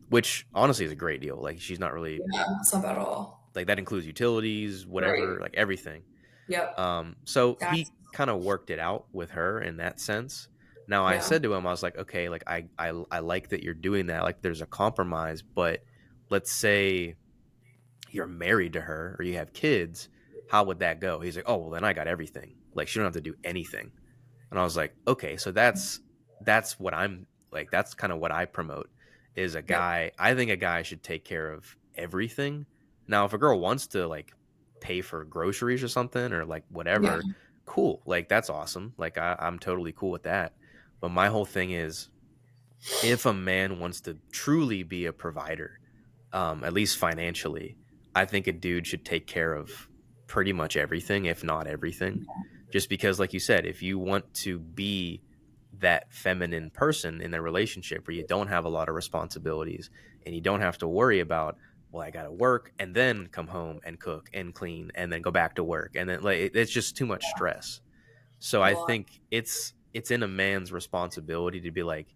Which honestly is a great deal. Like she's not really Yeah, it's not bad at all. like that includes utilities, Right. whatever, like everything. Yep. So he Taxes. kind of worked it out with her in that sense. Now I Yeah. said to him, I was like, okay, like I like that you're doing that. Like there's a compromise, but let's say you're married to her or you have kids, how would that go? He's like, oh well, then I got everything. Like she don't have to do anything. And I was like, okay, so that's what I'm like. That's kind of what I promote is a Yep. guy. I think a guy should take care of everything. Now, if a girl wants to like pay for groceries or something or like Yeah. whatever, cool. Like that's awesome. Like I'm totally cool with that. But my whole thing is if a man wants to truly be a provider, at least financially, I think a dude should take care of pretty much everything, if not everything. Just because, like you said, if you want to be that feminine person in a relationship where you don't have a lot of responsibilities and you don't have to worry about, well, I got to work and then come home and cook and clean and then go back to work. And then like it's just too much stress. So It's a I lot. think it's in a man's responsibility to be like,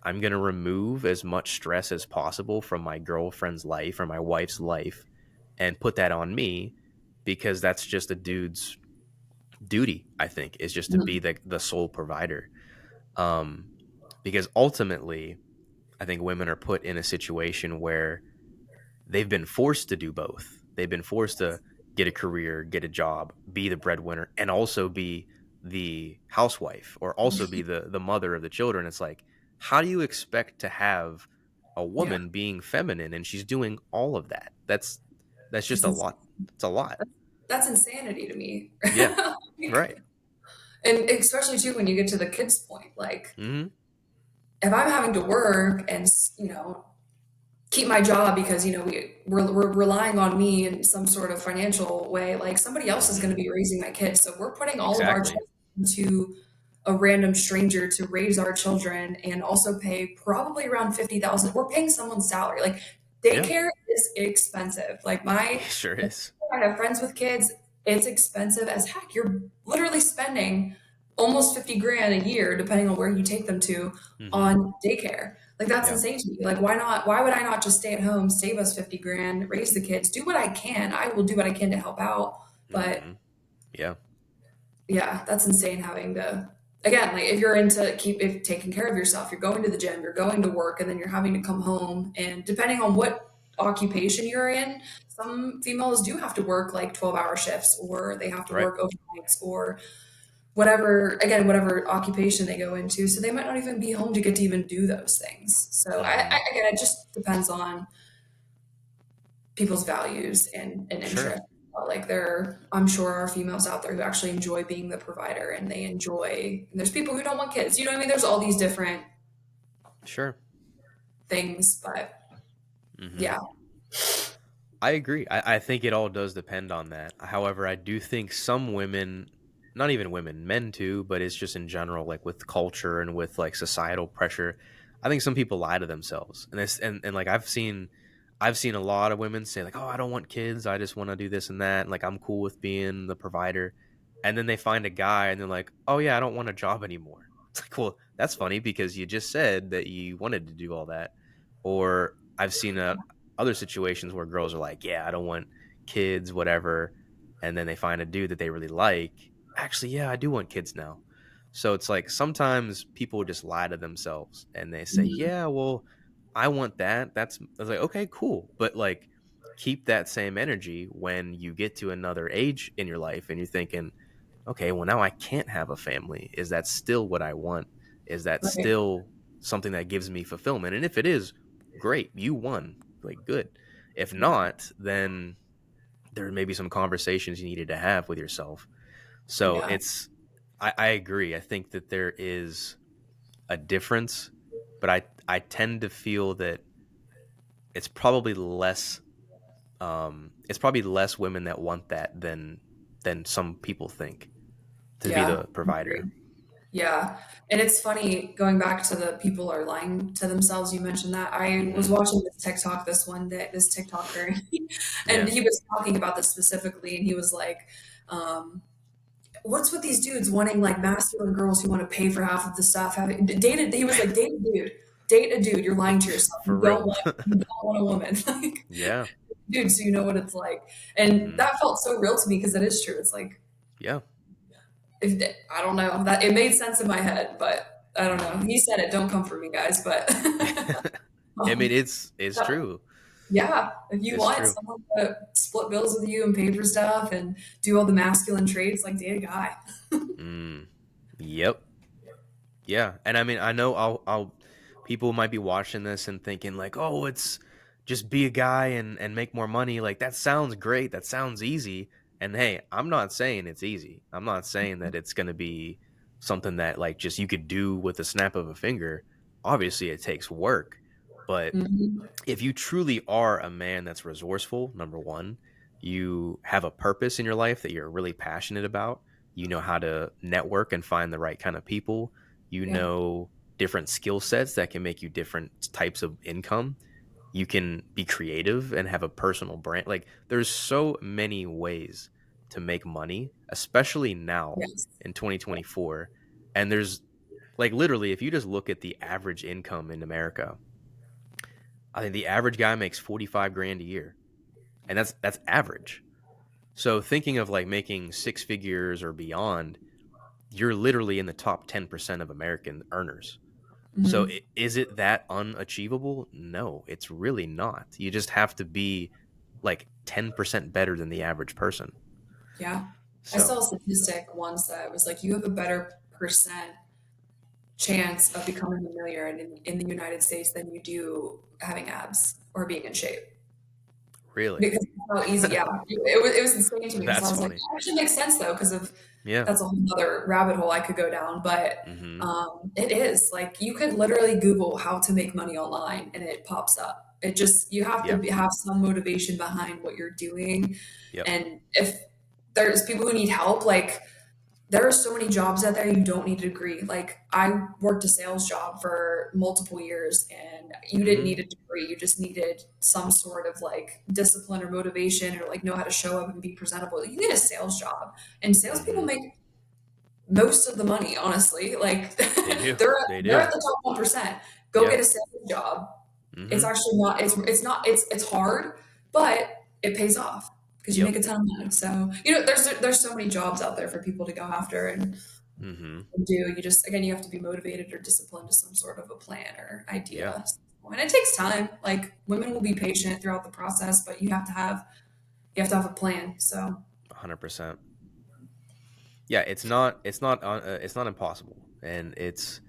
I'm gonna remove as much stress as possible from my girlfriend's life or my wife's life and put that on me because that's just a dude's duty, I think, is just to be Mhm. the sole provider. Um, because ultimately, I think women are put in a situation where they've been forced to do both. They've been forced to get a career, get a job, be the breadwinner, and also be the housewife or also be the mother of the children. It's like, how do you expect to have a Yeah. woman being feminine and she's doing all of that? That's just It's a ins- lot. It's a lot. that's insanity to me. Yeah. Like, Right. and especially too when you get to the kids point, like Hmm. if I'm having to work and, keep my job because we're relying on me in some sort of financial way. Like somebody else is going to Mhm. be raising my kids, so we're putting all of our Exactly. children into a random stranger to raise our children and also pay probably around 50,000. We're paying someone's salary. Like Yeah. daycare is expensive. Like It sure is. I have friends with kids. It's expensive as heck. You're literally spending almost 50 grand a year, depending on where you take them to, Mhm. on daycare. Like that's Yeah. insane to me. Like why not? Why would I not just stay at home, save us 50 grand, raise the kids, do what I can. I will do what I can to help out. But Mhm. Yeah. yeah, that's insane having to again, like if you're into if taking care of yourself, you're going to the gym, you're going to work, and then you're having to come home. And depending on what occupation you're in, some females do have to work like 12-hour shifts or they have to Right. work overnights or whatever occupation they go into. So they might not even be home to get to even do those things. So Mhm. again, it just depends on people's values and Sure. interests. Like I'm sure are females out there who actually enjoy being the provider and they enjoy. And there's people who don't want kids. You know what I mean? There's all these different Sure. things, but Mhm. yeah, I agree. I think it all does depend on that. However, I do think some women, not even women, men too, but it's just in general, like with culture and with like societal pressure. I think some people lie to themselves, and and like I've seen a lot of women say like, "Oh, I don't want kids. I just want to do this and that. And like I'm cool with being the provider," and then they find a guy and they're like, "Oh yeah, I don't want a job anymore." It's like, well, that's funny because you just said that you wanted to do all that. Or I've seen other situations where girls are like, "Yeah, I don't want kids, whatever," and then they find a dude that they really like. Actually, yeah, I do want kids now. So it's like sometimes people just lie to themselves and they say, mhm, "Yeah, well, I want that." I was like, "Okay, cool." But like keep that same energy when you get to another age in your life and you're thinking, "Okay, well now I can't have a family. Is that still what I want? Is that right, still something that gives me fulfillment?" And if it is, great, you won. Like good. If yeah, not, then there may be some conversations you needed to have with yourself. So yeah, I agree. I think that there is a difference, but I tend to feel that it's probably less it's probably less women that want that than some people think to be yeah. the I provider. agree. Yeah. And it's funny going back to the people are lying to themselves. You mentioned that. I was Mhm. watching this TikTok this one day, this TikToker, and Yeah. he was talking about this specifically. And he was like, um, what's with these dudes wanting like masculine girls who want to pay for half of the stuff? He was like, date a dude. You're lying to yourself. For real. You don't want a woman. Like, Yeah. dude, so you know what it's like. And Mhm. that felt so real to me because it is true. It's like, Yeah. I don't know that it made sense in my head, but I don't know. Mhm. He said it. Don't come for me, guys. But I mean, um, it's that- true. yeah, if you It's want true. someone to split bills with you and pay for stuff and do all the masculine traits, like date a guy. Mm. Yep. Yeah. And I mean, I know I'll people might be watching this and thinking like, "Oh, it's just be a guy and make more money." Like that sounds great. That sounds easy. And hey, I'm not saying it's easy. I'm not saying that it's going to be something that like just you could do with a snap of a finger. Obviously, it takes work, but Mhm. if you truly are a man that's resourceful, number one, you have a purpose in your life that you're really passionate about. You know how to network and find the right kind of people. You Yeah. know different skill sets that can make you different types of income. You can be creative and have a personal brand. Like there's so many ways to make money, especially now Yes. in 2024. And there's like literally, if you just look at the average income in America, I think the average guy makes 45 grand a year, and that's average. So thinking of like making six figures or beyond, you're literally in the top 10% of American earners. So Hmm. is it that unachievable? No, it's really not. You just have to be like 10% better than the average person. Yeah. I So saw a statistic once that was like you have a better percent chance of becoming a millionaire in the United States than you do having abs or being in shape. really, Because of how easy, yeah, it was insane to me because I that's was like, funny. that actually makes sense though, because of Yeah. that's a whole other rabbit hole I could go down. But Hmm. it is like you could literally Google how to make money online and it pops up. It just, you have to Yeah. have some motivation behind what you're doing. Yep. And if there's people who need help, like there are so many jobs out there you don't need a degree. Like I worked a sales job for multiple years and you didn't Mhm. need a degree. You just needed some sort of like discipline or motivation or like know how to show up and be presentable. You need a sales job and salespeople Mhm. make most of the money, honestly. Like They do. they're They they're do. at the top 1%. Go get a Yep. sales job. It's Mhm. actually not it's not it's hard, but it pays off because you make Yep. a ton of money. So, there's so many jobs out there for people to go after Mhm. and do. You just, again, you have to be motivated or disciplined to some sort of a plan or Yeah. idea. And it takes time. Like women will be patient throughout the process, but you have to have a plan. So 100%. Yeah, it's not impossible. And it's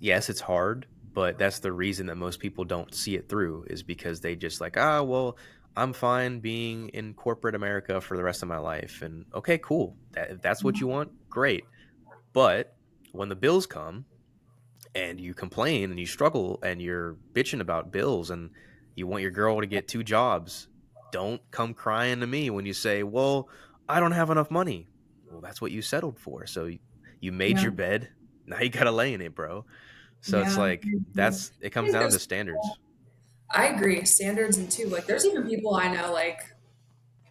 yes, it's hard, but that's the reason that most people don't see it through is because they just like, "Ah, well, I'm fine being in corporate America for the rest of my life." And okay, cool. If that's what you want, great. But when the bills come and you complain and you struggle and you're bitching about bills and you want your girl to get two jobs, don't come crying to me when you say, "Well, I don't have enough money." Well, that's what you settled for. So you made yeah, your bed. Now you got to lay in it, bro. So it's yeah. like I it comes think down to there's standards. I agree. Standards and too, like there's even people I know, like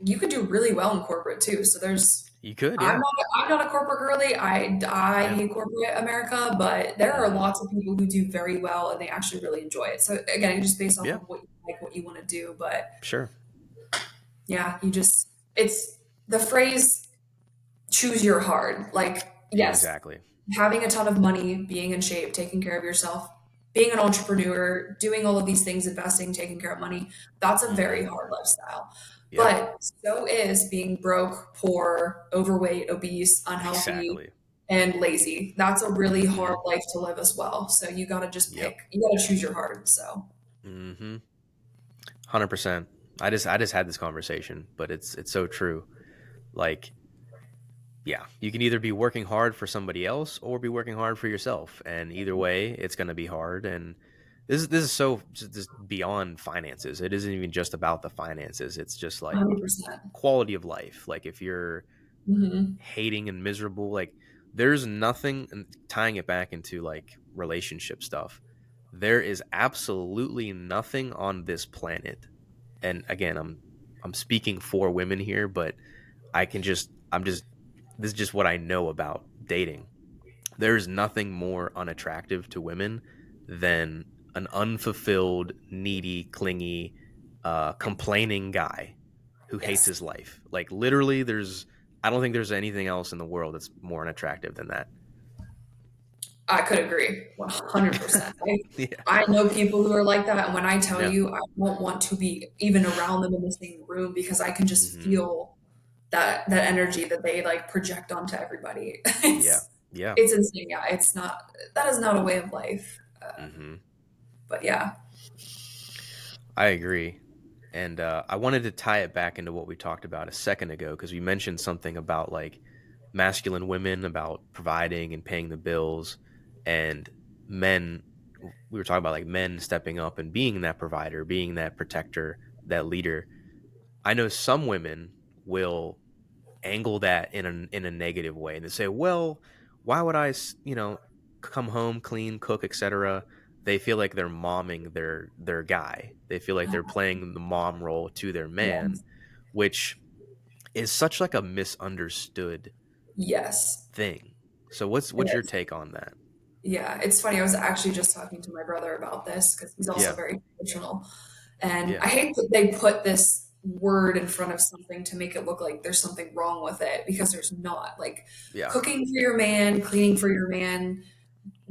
you could do really well in corporate too. So there's You could, I'm yeah. not I'm not a corporate girly. I Yeah. hate corporate America, but there are Mhm. lots of people who do very well and they actually really enjoy it. So again, just based off Yeah, of what you like, what you want to do. But sure. yeah, it's the phrase choose your hard. Like, yes, Exactly. having a ton of money, being in shape, taking care of yourself, being an entrepreneur, doing all of these things, investing, taking care of money, that's a very Mhm. hard lifestyle. Yep. But so is being broke, poor, overweight, obese, unhealthy, Exactly. and lazy. That's a really hard Mhm. life to live as well. So you got to just Yep. pick, you got to choose your hard. So Mhm. 100%. I just had this conversation, but it's so true. Like, yeah, you can either be working hard for somebody else or be working hard for yourself, and either way, it's going to be hard. And this is so just beyond finances. It isn't even just about the finances. It's just like 100%. quality of life. Like if you're Hmm. hating and miserable, like there's nothing, and tying it back into like relationship stuff. There is absolutely nothing on this planet. And again, I'm speaking for women here, but I'm just this is just what I know about dating. There's nothing more unattractive to women than an unfulfilled, needy, clingy, complaining guy who hates Yes. his life. Like literally, I don't think there's anything else in the world that's more unattractive than that. I could agree 100%. Yeah. I know people who are like that. And when I tell Yeah. you, I won't want to be even around them in the same room because I can just Hmm. feel that energy that they like project onto everybody. Yeah. Yeah. It's insane. Yeah. That is not a way of life. Hmm. But yeah, I agree. And I wanted to tie it back into what we talked about a second ago because we mentioned something about like masculine women, about providing and paying the bills, and men. We were talking about like men stepping up and being that provider, being that protector, that leader. I know some women will angle that in a negative way and they say, well, why would come home, clean, cook, etc. They feel like they're momming their guy. They feel like they're playing the mom role to their man, yes, which is such like a misunderstood yes, thing. So it what's your is. take on that? Yeah, it's funny. I was actually just talking to my brother about this because he's also Yeah. very traditional. And Yeah. I hate that they put this word in front of something to make it look like there's something wrong with it because there's not. Like Yeah. cooking for your man, cleaning for your man,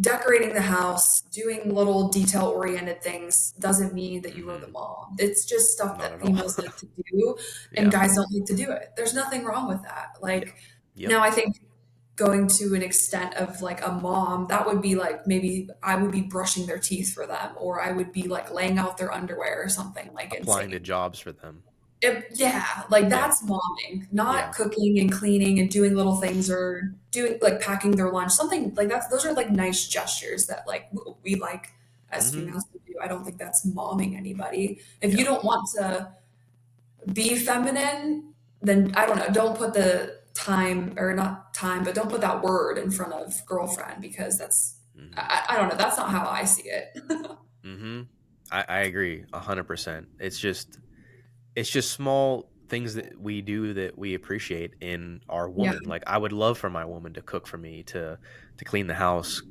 decorating the house, doing little detail oriented things doesn't mean that you are the Mhm. mom. It's just stuff Not that at all. females like to do and Yeah. guys don't like to do it. There's nothing wrong with that. Yeah. Like Yep. now I think going to an extent of like a mom, that would be like maybe I would be brushing their teeth for them or I would be like laying out their underwear or something like Applying to insane. jobs for them. Yeah, like Yeah. that's momming, not Yeah. cooking and cleaning and doing little things or doing like packing their lunch, something like that. Those are like nice gestures that like we like as Mhm. females to do. I don't think that's momming anybody. If you Yeah. don't want to be feminine, then I don't know, don't put the time, or not time, but don't put that word in front of girlfriend, because that's, Mhm. I don't know, that's not how I see it. Mhm. I agree 100%. It's just small things that we do that we appreciate in our Yeah, woman. Like I would love for my woman to cook for me, to clean the house,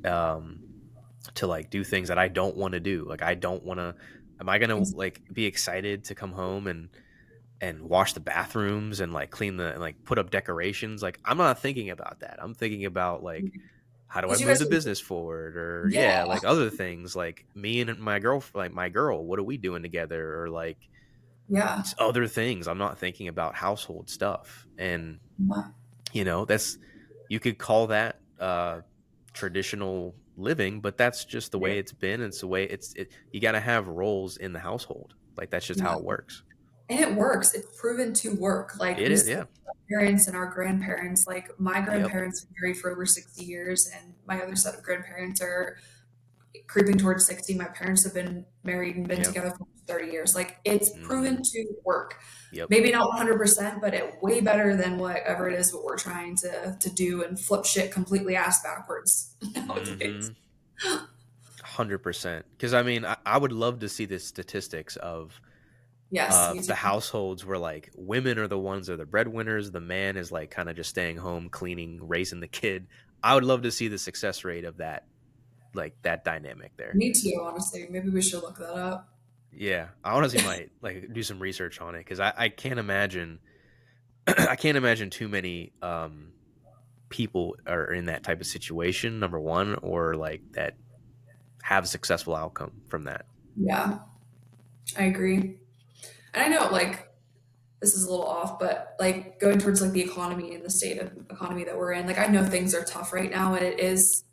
to like do things that I don't want to do. Like I don't want to. Am I gonna exactly. like be excited to come home and wash the bathrooms and like clean the and like put up decorations? Like I'm not thinking about that. I'm thinking about like how do I Because you move guys the are, business forward, or yeah, yeah, like other things like me and my girl, like my girl, what are we doing together, or like yeah, other things. I'm not thinking about household stuff. And, that's, you could call that traditional living, but that's just the way right, it's been. It's the way you got to have roles in the household. Like that's just yeah. how it works. And it works. It's proven to work. Like It we is. see Yeah. our parents and our grandparents. Like my Yep. grandparents were married for over 60 years, and my other set of grandparents are creeping towards 60. My parents have been married and been Yep. together for 30 years. Like it's Hmm. proven to work. Yep. Maybe not 100%, but it way better than whatever it is what we're trying to do and flip shit completely ass backwards nowadays. Hmm. 100%. Because I mean, I would love to see the statistics Yes, me of too. the households where like women are the ones that are the breadwinners, the man is like kind of just staying home, cleaning, raising the kid. I would love to see the success rate of that, like that dynamic there. Me too, honestly. Maybe we should look that up. Yeah, I honestly might like do some research on it because I can't imagine I can't imagine too many people are in that type of situation. Number one, or like that have a successful outcome from that. Yeah, I agree. And I know, like, this is a little off, but like going towards like the economy and the state of economy that we're in, like I know things are tough right now, and it is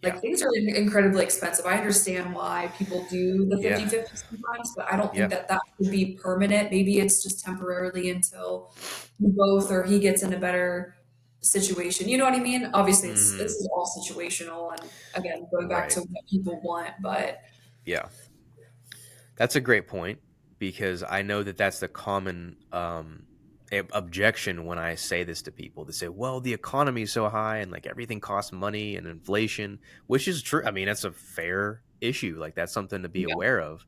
Yeah, like things are incredibly expensive. I understand why people do the yeah, 50-50 sometimes, but I don't think yeah. that that should be permanent. Maybe it's just temporarily until you both or he gets in a better situation. You know what I mean? Obviously, this Hmm. is all situational, and again, going back Right. to what people want, but Yeah. That's a great point because I know that that's the common objection when I say this to people. They say, "Well, the economy is so high and like everything costs money and inflation," which is true. I mean, that's a fair issue. Like that's something to be yeah, aware of.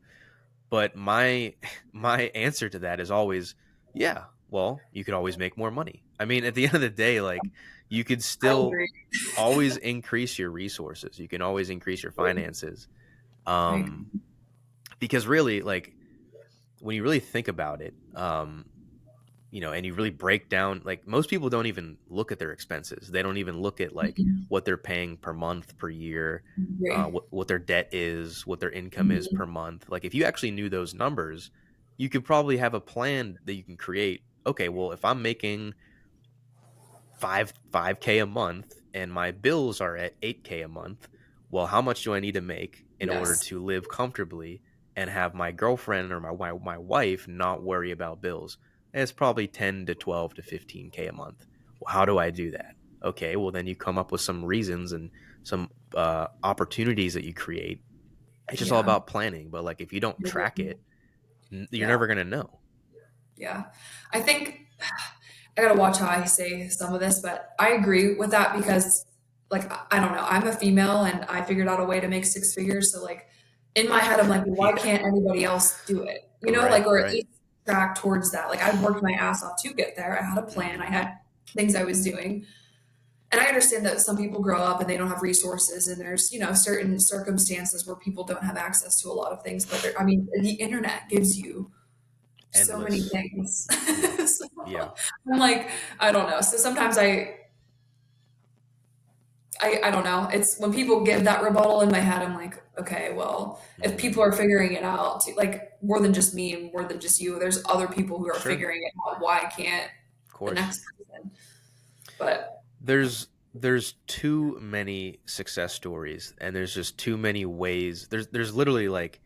But my my answer to that is always, "Yeah, well, you could always make more money." I mean, at the end of the day, like you could I still agree. always increase your resources. You can always increase your finances. I Um, agree. because really, like when you really think about it, and you really break down, like most people don't even look at their expenses. They don't even look at like what they're paying per month, per year, Agree. what their debt is, what their income is per Mhm. month. Like if you actually knew those numbers, you could probably have a plan that you can create. Okay, well, if I'm making five k a month and my bills are at 8k a month, well, how much do I need to make in order Yes. to live comfortably and have my girlfriend or my wife not worry about bills? And it's probably 10 to 12 to 15k a month. Well, how do I do that? Okay, well then you come up with some reasons and some opportunities that you create. It's just all Yeah. about planning, but like if you don't track it, you're Yeah. never going to know. Yeah. I think I gotta watch how I say some of this, but I agree with that because, like, I don't know. I'm a female and I figured out a way to make six figures. So, like, in my head, I'm like, well, why Yeah. can't anybody else do it? You know, Right, like, or at right. least track towards that. Like, I worked my ass off to get there. I had a plan, I Mhm. had things I was doing. And I understand that some people grow up and they don't have resources, and there's, certain circumstances where people don't have access to a lot of things. But I mean, the internet gives you so many Endless. things. Yeah. So Yeah. I'm like, I don't know. So sometimes I don't know. It's when people give that rebuttal in my head, I'm like, okay, well, if Mhm. people are figuring it out, like more than just me and more than just you, there's other people who are Sure. figuring it out. Why can't Of the course. next person? But There's too many success stories and there's just too many ways. There's literally like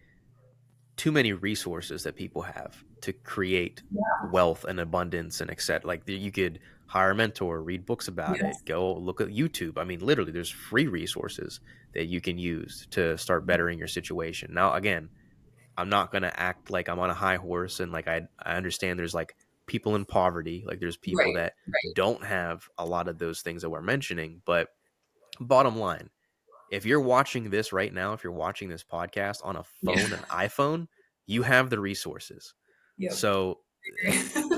too many resources that people have to create yeah, wealth and abundance and etc. Like you could hire a mentor, read books about it, Yes. go look at YouTube. I mean, literally, there's free resources that you can use to start bettering your situation. Now, again, I'm not gonna act like I'm on a high horse and like I understand there's like people in poverty, like there's people Right. that Right. don't have a lot of those things that we're mentioning. But bottom line, if you're watching this right now, if you're watching this podcast on a Yeah. phone, an iPhone, you have the resources. Yep. So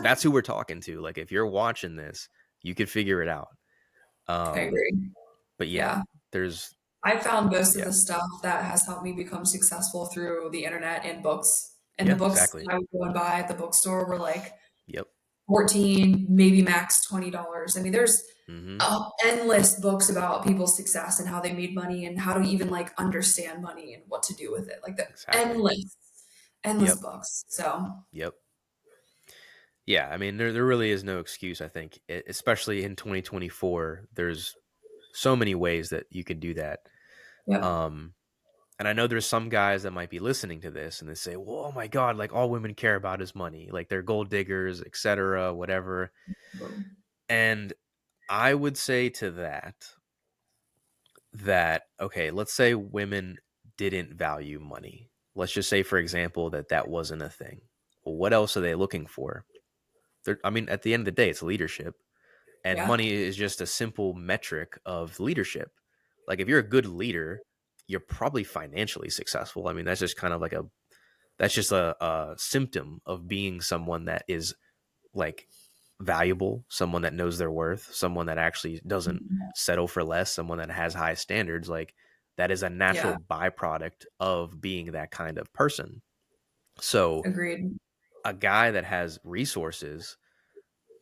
that's who we're talking to. Like if you're watching this, you could figure it out. I Um, agree. but yeah, Yeah. there's I found most of yeah, the stuff that has helped me become successful through the internet and books. And the yeah, books exactly. I would go and buy at the bookstore were like Yep. 14, maybe max $20. I mean, there's Mm-hmm. endless books about people's success and how they made money and how to even like understand money and what to do with it. Like the Exactly. endless Yep. books. So, Yep. Yeah, I mean, there really is no excuse. I think, especially in 2024, there's so many ways that you can do that. yep. Um, and I know there's some guys that might be listening to this and they say, "Well, oh my God, like all women care about is money, like they're gold diggers, etc., whatever." And I would say to that okay, let's say women didn't value money. Let's just say, for example, that wasn't a thing. Well, what else are they looking for? I mean, at the end of the day, it's leadership. And Yeah. money is just a simple metric of leadership. Like if you're a good leader, you're probably financially successful. I mean, that's just kind of like that's just a symptom of being someone that is like valuable, someone that knows their worth, someone that actually doesn't settle for less, someone that has high standards. Like that is a Yeah. natural byproduct of being that kind of person. So Agreed. a guy that has resources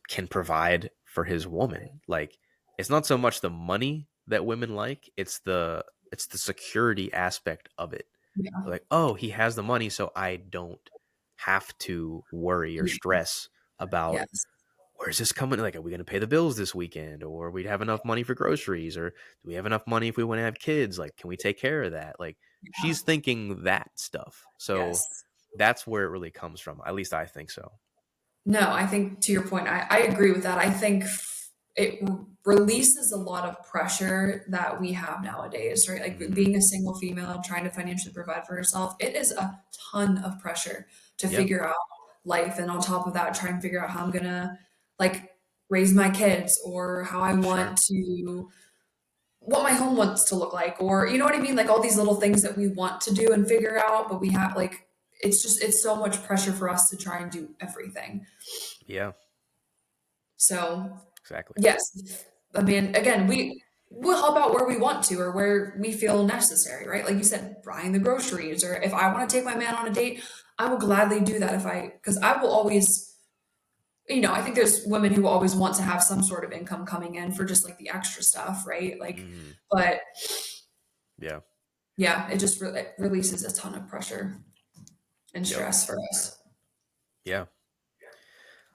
can provide for his woman. Like it's not so much the money that women like, it's the security aspect of it. Yeah. Like, oh, he has the money, so I don't have to worry or Yeah. stress about Yes. where's this coming? Like, are we going to pay the bills this weekend? Or we'd have enough money for groceries? Or do we have enough money if we want to have kids? Like, can we take care of that? Like, Yeah. she's thinking that stuff. So Yes. that's where it really comes from. At least I think so. No, I think to your point, I agree with that. I think it releases a lot of pressure that we have nowadays, right? Like Hmm. being a single female trying to financially provide for herself, it is a ton of pressure to Yeah, figure out life. And on top of that, try and figure out how I'm gonna like raise my kids or how I sure. want to what my home wants to look like, or you know what I mean? Like all these little things that we want to do and figure out, but we have like it's so much pressure for us to try and do everything. Yeah, So exactly. yes, I mean, again, we'll help out where we want to or where we feel necessary, right? Like you said, buying the groceries, or if I want to take my man on a date, I will gladly do that because I will always, I think there's women who always want to have some sort of income coming in for just like the extra stuff, right? Like, Hmm. but Yeah. yeah, it just it releases a ton of pressure and Yep. stress for us. Yeah.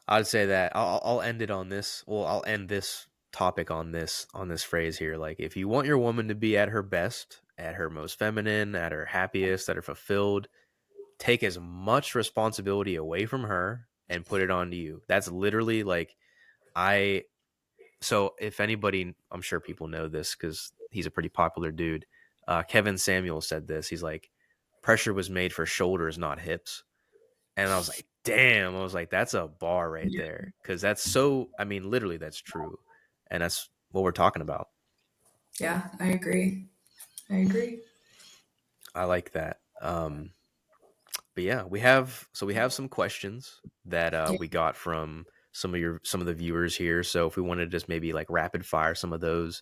I'd say that I'll end it on this. Well, I'll end this topic on this phrase here. Like, if you want your woman to be at her best, at her most feminine, at her happiest, at her fulfilled, take as much responsibility away from her and put it onto you. That's literally like I. So if anybody, I'm sure people know this because he's a pretty popular dude. Kevin Samuel said this. He's like, pressure was made for shoulders, not hips. And I was like, damn. I was like, that's a bar right Yeah, there. Cause that's so, I mean, literally, that's true. And that's what we're talking about. yeah, I agree. I agree. I like that. But yeah, we have some questions that Yeah, we got from some of the viewers here. So if we wanted to just maybe like rapid fire some of those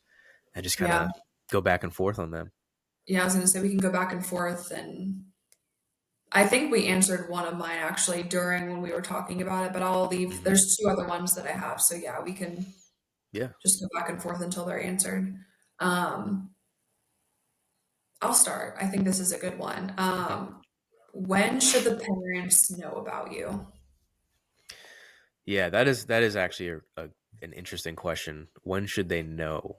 and just kind yeah, of go back and forth on them. yeah. I was gonna say we can go back and forth, and I think we answered one of mine actually during when we were talking about it. But I'll leave. Hmm. There's two other ones that I have, so yeah, we can Yeah. just go back and forth until they're answered. Um, I'll start. I think this is a good one. Okay. When should the parents know about you? Yeah, that is actually an interesting question. When should they know?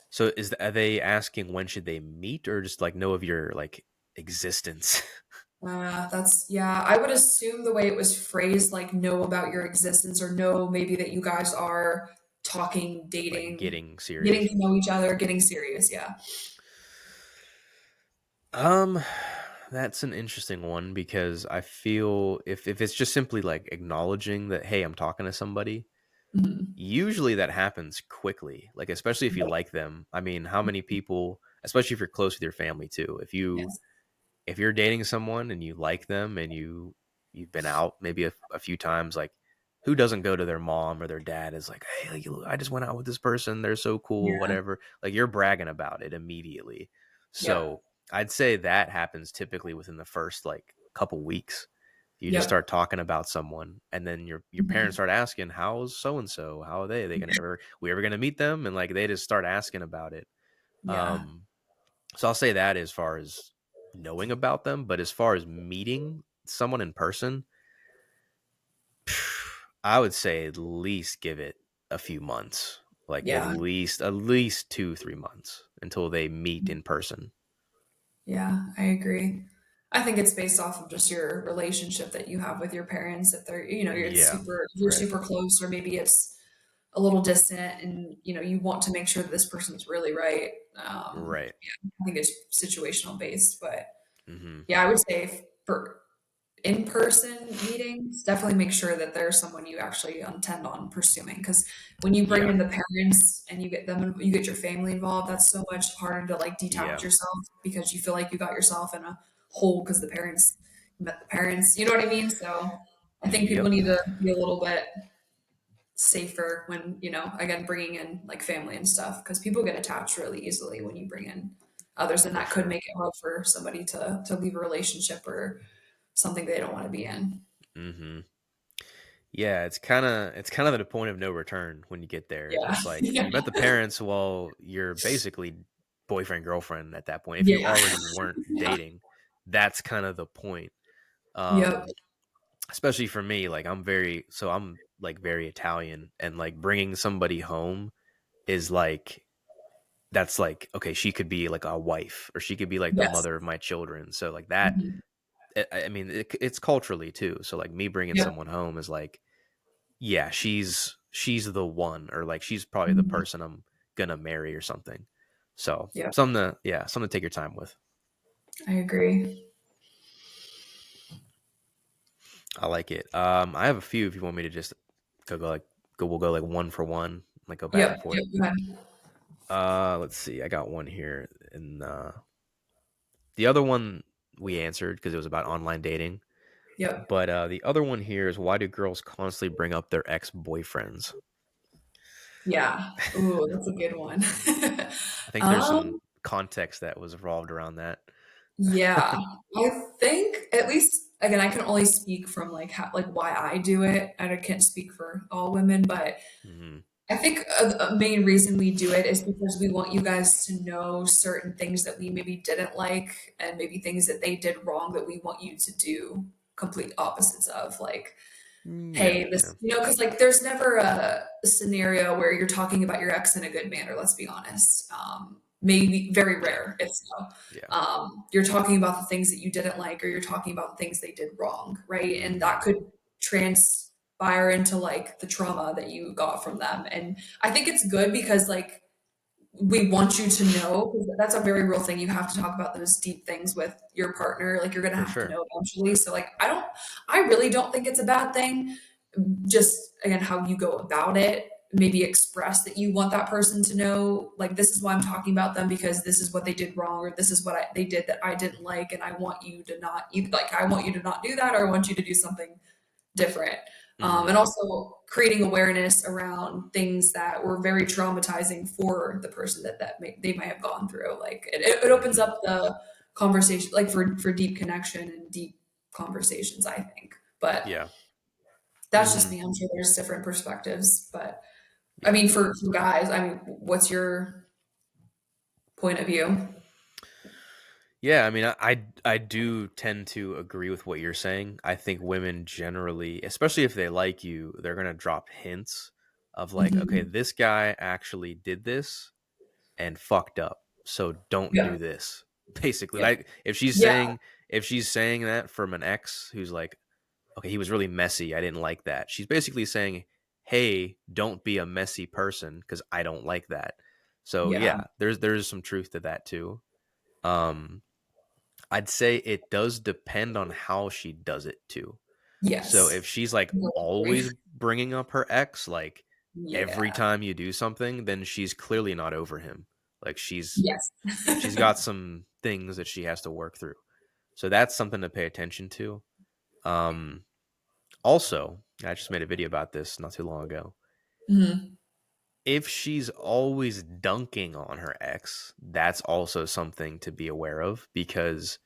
So are they asking when should they meet or just like know of your like existence? Yeah, I would assume the way it was phrased, like know about your existence or know maybe that you guys are talking, like dating, getting getting serious. to know each other, getting serious. Yeah. Um, that's an interesting one because I feel if it's just simply like acknowledging that, hey, I'm talking to somebody, Mhm. usually that happens quickly. Like especially if you Yep. like them. I mean, how many people, especially if you're close with your family too, Yes. if you're dating someone and you like them and you've been out maybe a few times, like who doesn't go to their mom or their dad is like, hey, like, I just went out with this person, they're so cool, Yeah. whatever. Like you're bragging about it immediately. Yep. So I'd say that happens typically within the first like couple weeks. You just Yep. start talking about someone, and then your parents Mhm. start asking, how's so and so, how are they gonna ever, we ever gonna meet them, and like they just start asking about it. Yeah. um so I'll say that as far as knowing about them, but as far as meeting someone in person, I would say at least give it a few months, like Yeah. at least 2 3 months until they meet in person. Yeah, I agree. I think it's based off of just your relationship that you have with your parents. If they're, it's Yeah, super, you're right, super close, or maybe it's a little distant, and you want to make sure that this person's really right. right. Yeah, I think it's situational based, but Hmm. yeah, I would say for in-person meetings, definitely make sure that there's someone you actually intend on pursuing. Because when you bring Yeah, in the parents and you get your family involved, that's so much harder to like detach yeah, yourself because you feel like you got yourself in a hole because you met the parents. You know what I mean? So I think people yep, need to be a little bit safer when, again, bringing in like family and stuff because people get attached really easily when you bring in others, and for that could sure. make it hard for somebody to leave a relationship or something they don't want to be in. Hmm. Yeah, it's kind of the point of no return when you get there. Yeah. It's like Yeah. you met the parents, well, you're basically boyfriend girlfriend at that point. If you Yeah. already weren't Yeah. dating, that's kind of the point. Yep. Um, especially for me, like I'm like very Italian, and like bringing somebody home is like that's like okay, she could be like a wife or she could be like the Yes. mother of my children. So like that, Mhm. I mean, it's culturally too. So like me bringing Yep. someone home is like yeah, she's the one, or like she's probably the Mhm. person I'm gonna marry or something. So Yep. something to take your time with. I agree. I like it. I have a few if you want me to just go like we'll go like one for one, like go back and Yep. forth. Yep. Go ahead. Let's see. I got one here, and the other one we answered because it was about online dating. Yep. But the other one here is why do girls constantly bring up their ex boyfriends? Yeah. Ooh, that's a good one. I think there's some Um, context that was revolved around that. yeah. I think at least again, I can only speak from like how like why I do it. And I can't speak for all women, but Hmm. I think a main reason we do it is because we want you guys to know certain things that we maybe didn't like, and maybe things that they did wrong that we want you to do complete opposites of. Like, Yeah, hey, yeah. this, because like there's never a scenario where you're talking about your ex in a good manner, let's be honest. Maybe very Yeah, rare, if so. yeah. You're talking about the things that you didn't like, or you're talking about the things they did wrwrong, right? And that Mhm. could transpire into like the trauma that you got from them. And I think it's good because like we want you to know, 'cause that's a very real thing. You have to talk about those deep things with your partner. Like you're gonna For have to sure. know eventually. So like I really don't think it's a bad thing. Just again, how you go about it, maybe express that you want that person to know, like this is why I'm talking about them because this is what they did wrong, or this is what they did that I didn't like, and I want you to not either like I want you to not do that, or I want you to do something different. And Mhm. also creating awareness around things that were very traumatizing for the person they might have gone through. Like it opens Mhm. up the conversation, like for deep connection and deep conversations, I think. But Yeah. that's just Mhm. me. I'm sure there's different perspectives. But I Yeah. mean, for guys, I mean, what's your point of view? Yeah, I mean, I do tend to agree with what you're saying. I think women generally, especially if they like you, they're gonna drop hints of like, okay, Hmm. this guy actually did this and fucked up, so don't do Yep. this. Basically, Yep. like Yeah. if she's saying that from an ex who's like, okay, he was really messy, I didn't like that. She's basically saying, hey, don't be a messy person because I don't like that. So Yeah. yeah, there's some truth to that too. Um, I'd say it does depend on how she does it too. So if Yes. she's like Totally always agree. bringing up her ex, like every Yeah. time you do something, then she's clearly not over him. Like Yes. she's got some things that she has to work through. So that's something to pay attention to. Um, Also, I just made a video about this not too long ago. Mhm. If she's always dunking on her ex, that's also something to be aware of because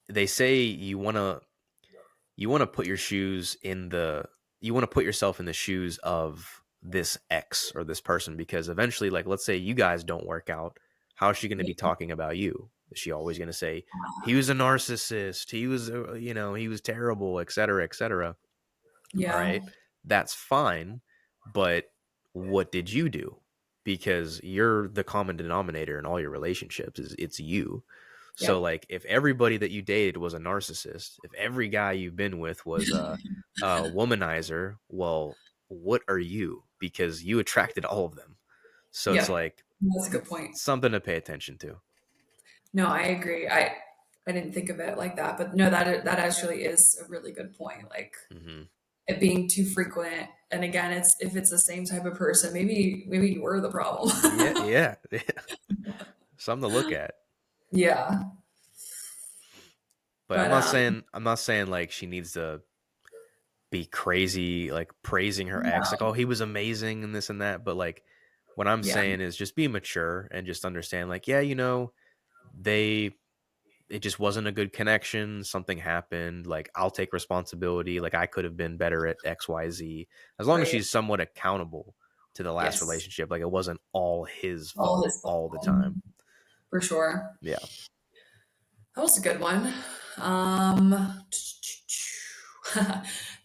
they say you want to put your shoes in the you want to put yourself in the shoes of this ex or this person because eventually, like, let's say you guys don't work out, how is she going to be Yeah. talking about you? Is she always going to say he was a narcissist, he was he was terrible, etc., etc.? All Yeah. right, that's fine, but what did you do? Because you're the common denominator in all your relationships is it's you. So Yep. like if everybody that you dated was a narcissist, if every guy you've been with was a womanizer, well, what are you? Because you attracted all of them. So it's Yep. like That's a good point. something to pay attention to. No, I agree. I didn't think of it like that, but no, that actually is a really good point. Like Hmm. it being too frequent, and again, it's if it's the same type of person, maybe you were the problem. Yeah, yeah. Something to look at. Yeah, But but I'm not saying like she needs to be crazy, like praising her ex, like, no, oh, he was amazing and this and that. But like, what I'm yeah, saying is just be mature and just understand, like, yeah, they, it just wasn't a good connection. Something happened. Like, I'll take responsibility. Like, I could have been better at XYZ. As long as right, she's somewhat accountable to the last yes, relationship, like, it wasn't all his all fault his all the fault. time. For sure. Yeah. That was a good one. Um,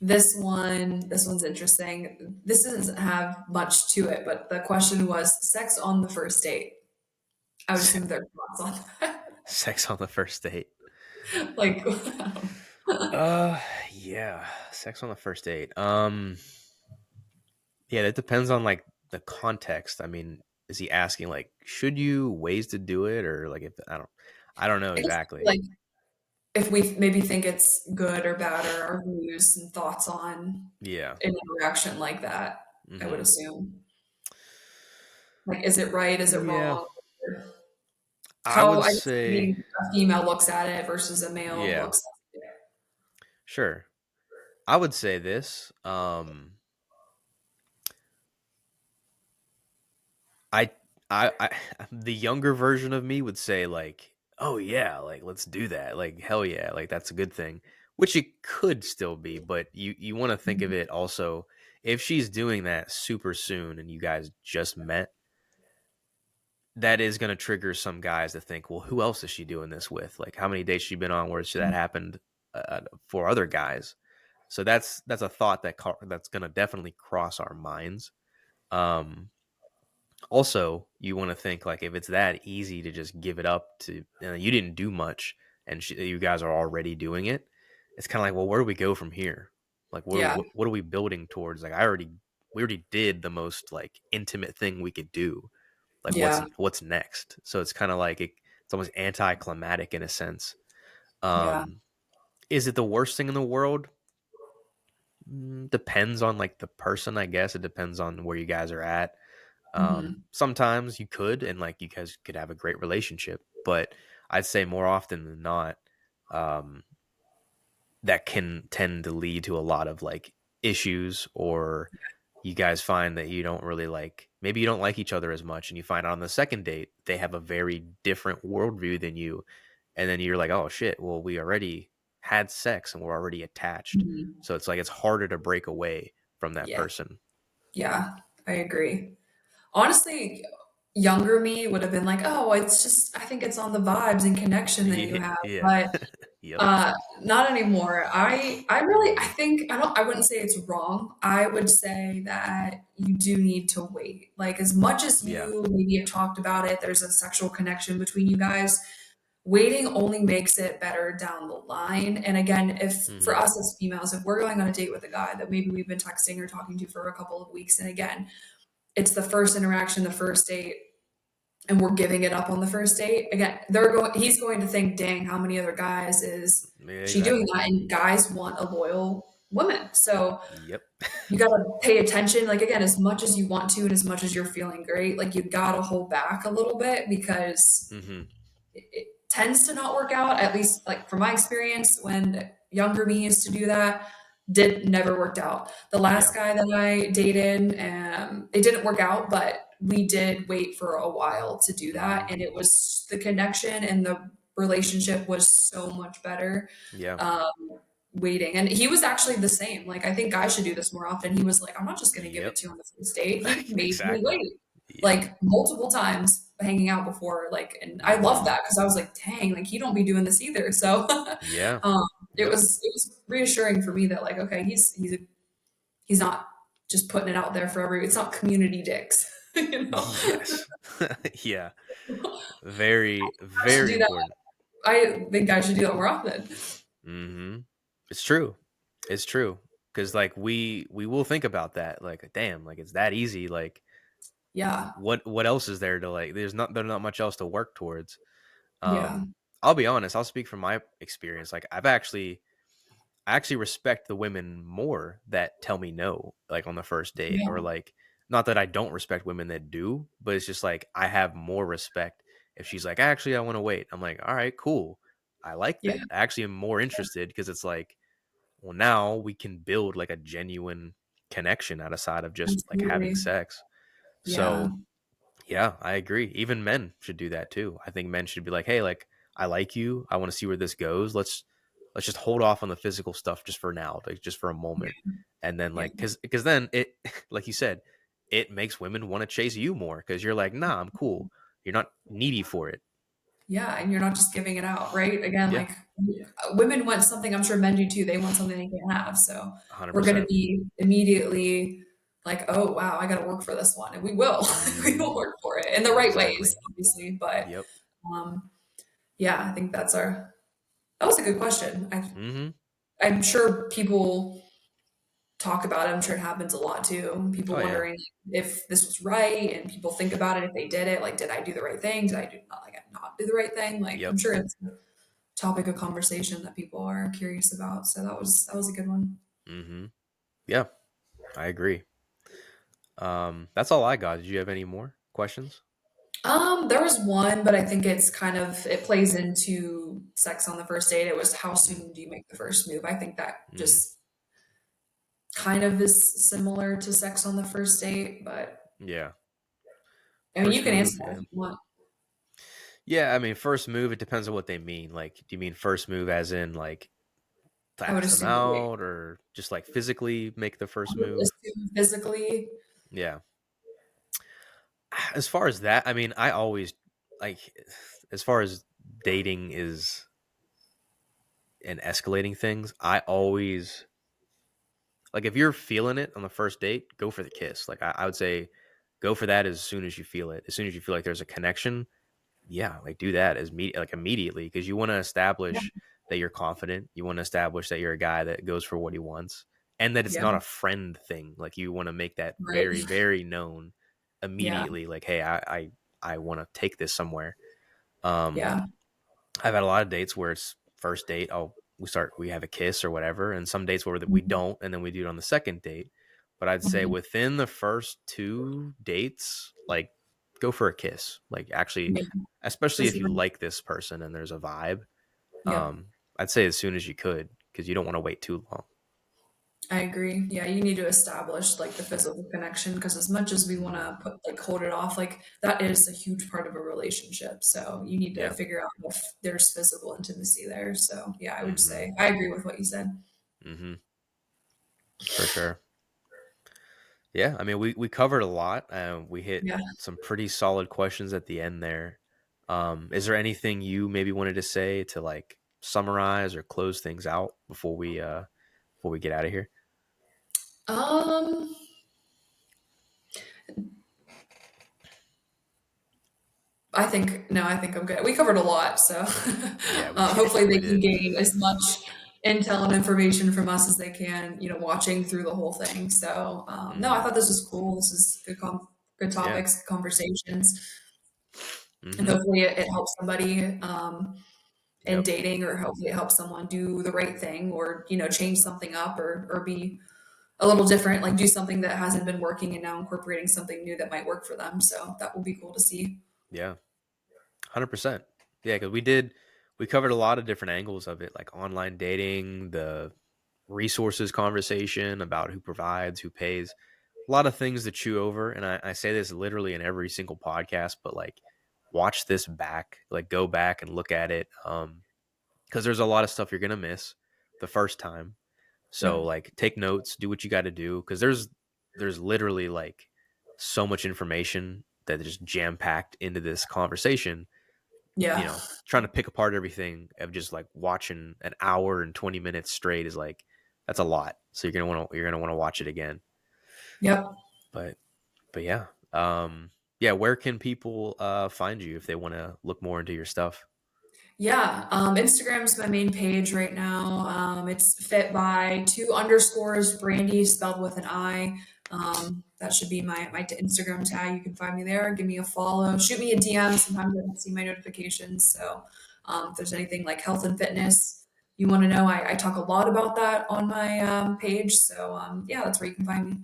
this one's interesting. This doesn't have much to it, but the question was sex on the first date. I would assume their thoughts on that. Sex on the first date. Like, Uh, yeah. Sex on the first date. Yeah, that depends on like the context. I mean, is he asking like should you ways to do it or like if I don't know I guess exactly. like if we maybe think it's good or bad or our views and thoughts on Yeah. an interaction like that, I would Mhm. assume. Like, is it right? Is it Yeah. wrong? I How would I guess say maybe a female looks at it versus a male yeah. looks at it. Sure. I would say this. I I the younger version of me would say like, "Oh yeah, like let's do that. Like hell yeah, like that's a good thing." Which it could still be, but you want to think of Mhm. it also if she's doing that super soon and you guys just met, that is going to trigger some guys to think, "Well, who else is she doing this with? Like how many dates she been on where that happened for other guys?" So that's a thought that's going to definitely cross our minds. Um Also, you want to think like if it's that easy to just give it up to you didn't do much and you guys are already doing it, it's kind of like, well, where do we go from here? Like, Yeah, what are we building towards? Like, we already did the most like intimate thing we could do. Like, yeah, what's next? So it's kind of like it's almost anticlimactic in a sense. yeah. Um, is it the worst thing in the world? Depends on like the person, I guess. It depends on where you guys are at. Mhm. Sometimes you could, and like you guys could have a great relationship, but I'd say more often than not, um, that can tend to lead to a lot of like issues, or you guys find that you don't really like, maybe you don't like each other as much, and you find out on the second date they have a very different worldview than you, and then you're like, oh shit, well, we already had sex and we're already attached. Mhm. So it's like it's harder to break away from that Yeah, person. yeah, I agree. Honestly, younger me would have been like, "Oh, it's just I think it's on the vibes and connection that you Yeah, have." yeah. But Yep. not anymore. I really I Mhm. think I wouldn't say it's wrong. I would say that you do need to wait. Like as much as Yeah. you maybe have talked about it, there's a sexual connection between you guys. waiting only makes it better down the line. And again, if for Mhm. us as females, if we're going on a date with a guy that maybe we've been texting or talking to for a couple of weeks, and again, it's the first interaction, the first date, and we're giving it up on the first date, again, he's going to think, dang, how many other guys is Yeah, she doing exactly. that? And guys want a loyal woman. So Yep. you got to pay attention. Like, again, as much as you want to and as much as you're feeling great, like, you got to hold back a little bit because Mhm. it tends to not work out. At least, like, from my experience, when younger me used to do that, did never worked out. The Yeah. last guy that I dated, it didn't work out, but we did wait for a while to do that, Mhm. and it was the connection and the relationship was so much better. Yeah. Um, Waiting, and he was actually the same. Like, I think guys should do this more often. He was like, I'm not just going to give it Yep. to you on the first date. He made me Exactly. wait Yep. like multiple times hanging out before, like, and I love Mhm. that because I was like, dang, like, he don't be doing this either. So Yeah. um, Yep. it was reassuring for me that, like, okay, he's not just putting it out there for every. It's not community dicks, you know. Yes. Yeah. Very, I should very do that. important. I think I should do that more often. Mhm. It's true. It's true. Because like we will think about that. Like, damn, like it's that easy. Like, Yeah, what else is there to like? There's not much else to work towards. yeah, I'll be honest. I'll speak from my experience. Like, I actually respect the women more that tell me no, like on the first date, or yeah, like, not that I don't respect women that do, but it's just like I have more respect if she's like, actually, I want to wait. I'm like, all right, cool. I like yeah. that. I actually am more interested because it's like, well, now we can build like a genuine connection outside of just like having Absolutely. sex. Yeah, So yeah, I agree. Even men should do that too. I think men should be like, "Hey, like I like you. I want to see where this goes. Let's just hold off on the physical stuff just for now, like just for a moment." And then yeah. like cuz then it like you said, it makes women want to chase you more cuz you're like, "Nah, I'm cool." You're not needy for it. Yeah, and you're not just giving it out, right? Again, Yeah, like, women want something, I'm sure men do too. They want something they can't have. So we're going to 100%. be immediately like, oh, wow, I got to work for this one. And we will. We will Mhm. work for it in the right ways, Exactly. obviously. But Yep. um, yeah, I think that was a good question. Mhm. I'm sure people talk about it. I'm sure it happens a lot too. People Oh yeah. wondering if this was right, and people think about it if they did it. Like, did I do the right thing? Did I do not do the right thing? Like, I'm Yep. sure it's a topic of conversation that people are curious about. So that was a good one. Mhm. Yeah, I agree. That's all I got. Did you have any more questions? There was one, but I think it plays into sex on the first date. It was, how Mm. soon do you make the first move? I think that Mhm. just kind of is similar to sex on the first date, but Yeah. I mean, you First can answer move, that yeah. if you want. Yeah, I mean, first move, it depends on what they mean. Like, do you mean first move as in like to I would ask them assume that out or just like physically make the I first would move? assume physically. Yeah. As far as that, I mean, I always like as far as dating is and escalating things, I always like if you're feeling it on the first date, go for the kiss. Like I would say go for that as soon as you feel it. As soon as you feel like there's a connection, yeah, like do that like immediately because you want to Yeah, establish that you're confident. You want to establish that you're a guy that goes for what he wants and that it's yeah, not a friend thing. Like you want to make that right. very, very known Yeah, immediately. Like, hey, I want to take this somewhere. Um, yeah, I've had a lot of dates where it's first date. Oh, we have a kiss or whatever, and some dates where we mhm, don't, and then we do it on the second date. But I'd say mhm. within the first two dates, like go for a kiss. Like actually, Yeah, for especially if you sure. like this person and there's a vibe. Yep, I'd say as soon as you could because you don't want to wait too long. I agree. Yeah, you need to establish like the physical connection because as much as we want Hmm. to hold it off, like, that is a huge part of a relationship. So you need to Yeah. figure out if there's physical intimacy there. So yeah, I would Hmm. say I agree with what you said. Hmm. For sure. Yeah, I mean, we covered a lot. We hit Yeah. some pretty solid questions at the end there. Is there anything you maybe wanted to say to like summarize or close things out before we get out of here? Um, I think no, I think I'm good. We covered a lot, so Yeah, we hopefully we they can did. gain as much intel and information from us as they can, watching through the whole thing. So no, I Hmm. thought this was cool. This is good Yeah. topics, conversations, and Hmm. hopefully it helps somebody in Yep. dating, or hopefully it helps someone do the right thing, or change something up, or be a little different, like do something that hasn't been working and now incorporating something new that might work for them. So that will be cool to see. Yeah. 100%. Yeah, because we covered a lot of different angles of it, like online dating, the resources conversation about who provides, who pays, a lot of things to chew over. And I say this literally in every single podcast, but like watch this back, like go back and look at it. Because there's a lot of stuff you're gonna miss the first time. So Yep. like take notes, do what you got to do, because there's literally like so much information that is just jam packed into this conversation. Yeah. Trying to pick apart everything of just like watching an hour and 20 minutes straight is like that's a lot. So you're gonna want to watch it again. Yep. But but yeah. Yeah, where can people find you if they want to look more into your stuff? Yeah, Instagram's my main page right now. It's fit by two underscores, Brandy spelled with an I. That should be my Instagram tag. You can find me there. Give me a follow. Shoot me a DM. Sometimes I don't see my notifications. So if there's anything like health and fitness you want to know, I talk a lot about that on my page. So yeah, that's where you can find me.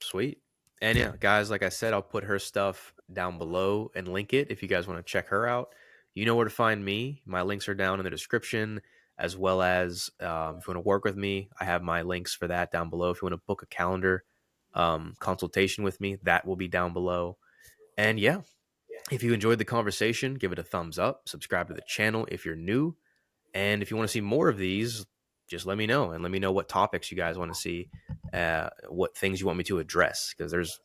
Sweet. And yeah, guys, like I said, I'll put her stuff down below and link it if you guys want to check her out. You know where to find me. My links are down in the description, as well as if you want to work with me, I have my links for that down below. If you want to book a calendar consultation with me, that will be down below. And yeah, if you enjoyed the conversation, give it a thumbs up, subscribe to the channel if you're new. And if you want to see more of these, just let me know and let me know what topics you guys want to see, what things you want me to address. Because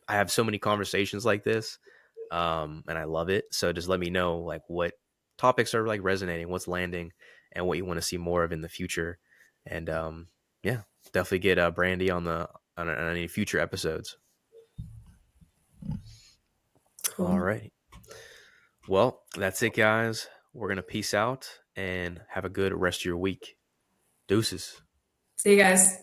I have so many conversations like this, and I love it. So just let me know like what topics are like resonating, what's landing, and what you want to see more of in the future. And yeah, definitely get Brandy on any future episodes. All Cool. right. Well, that's it, guys. We're gonna peace out and have a good rest of your week. Deuces. See you guys.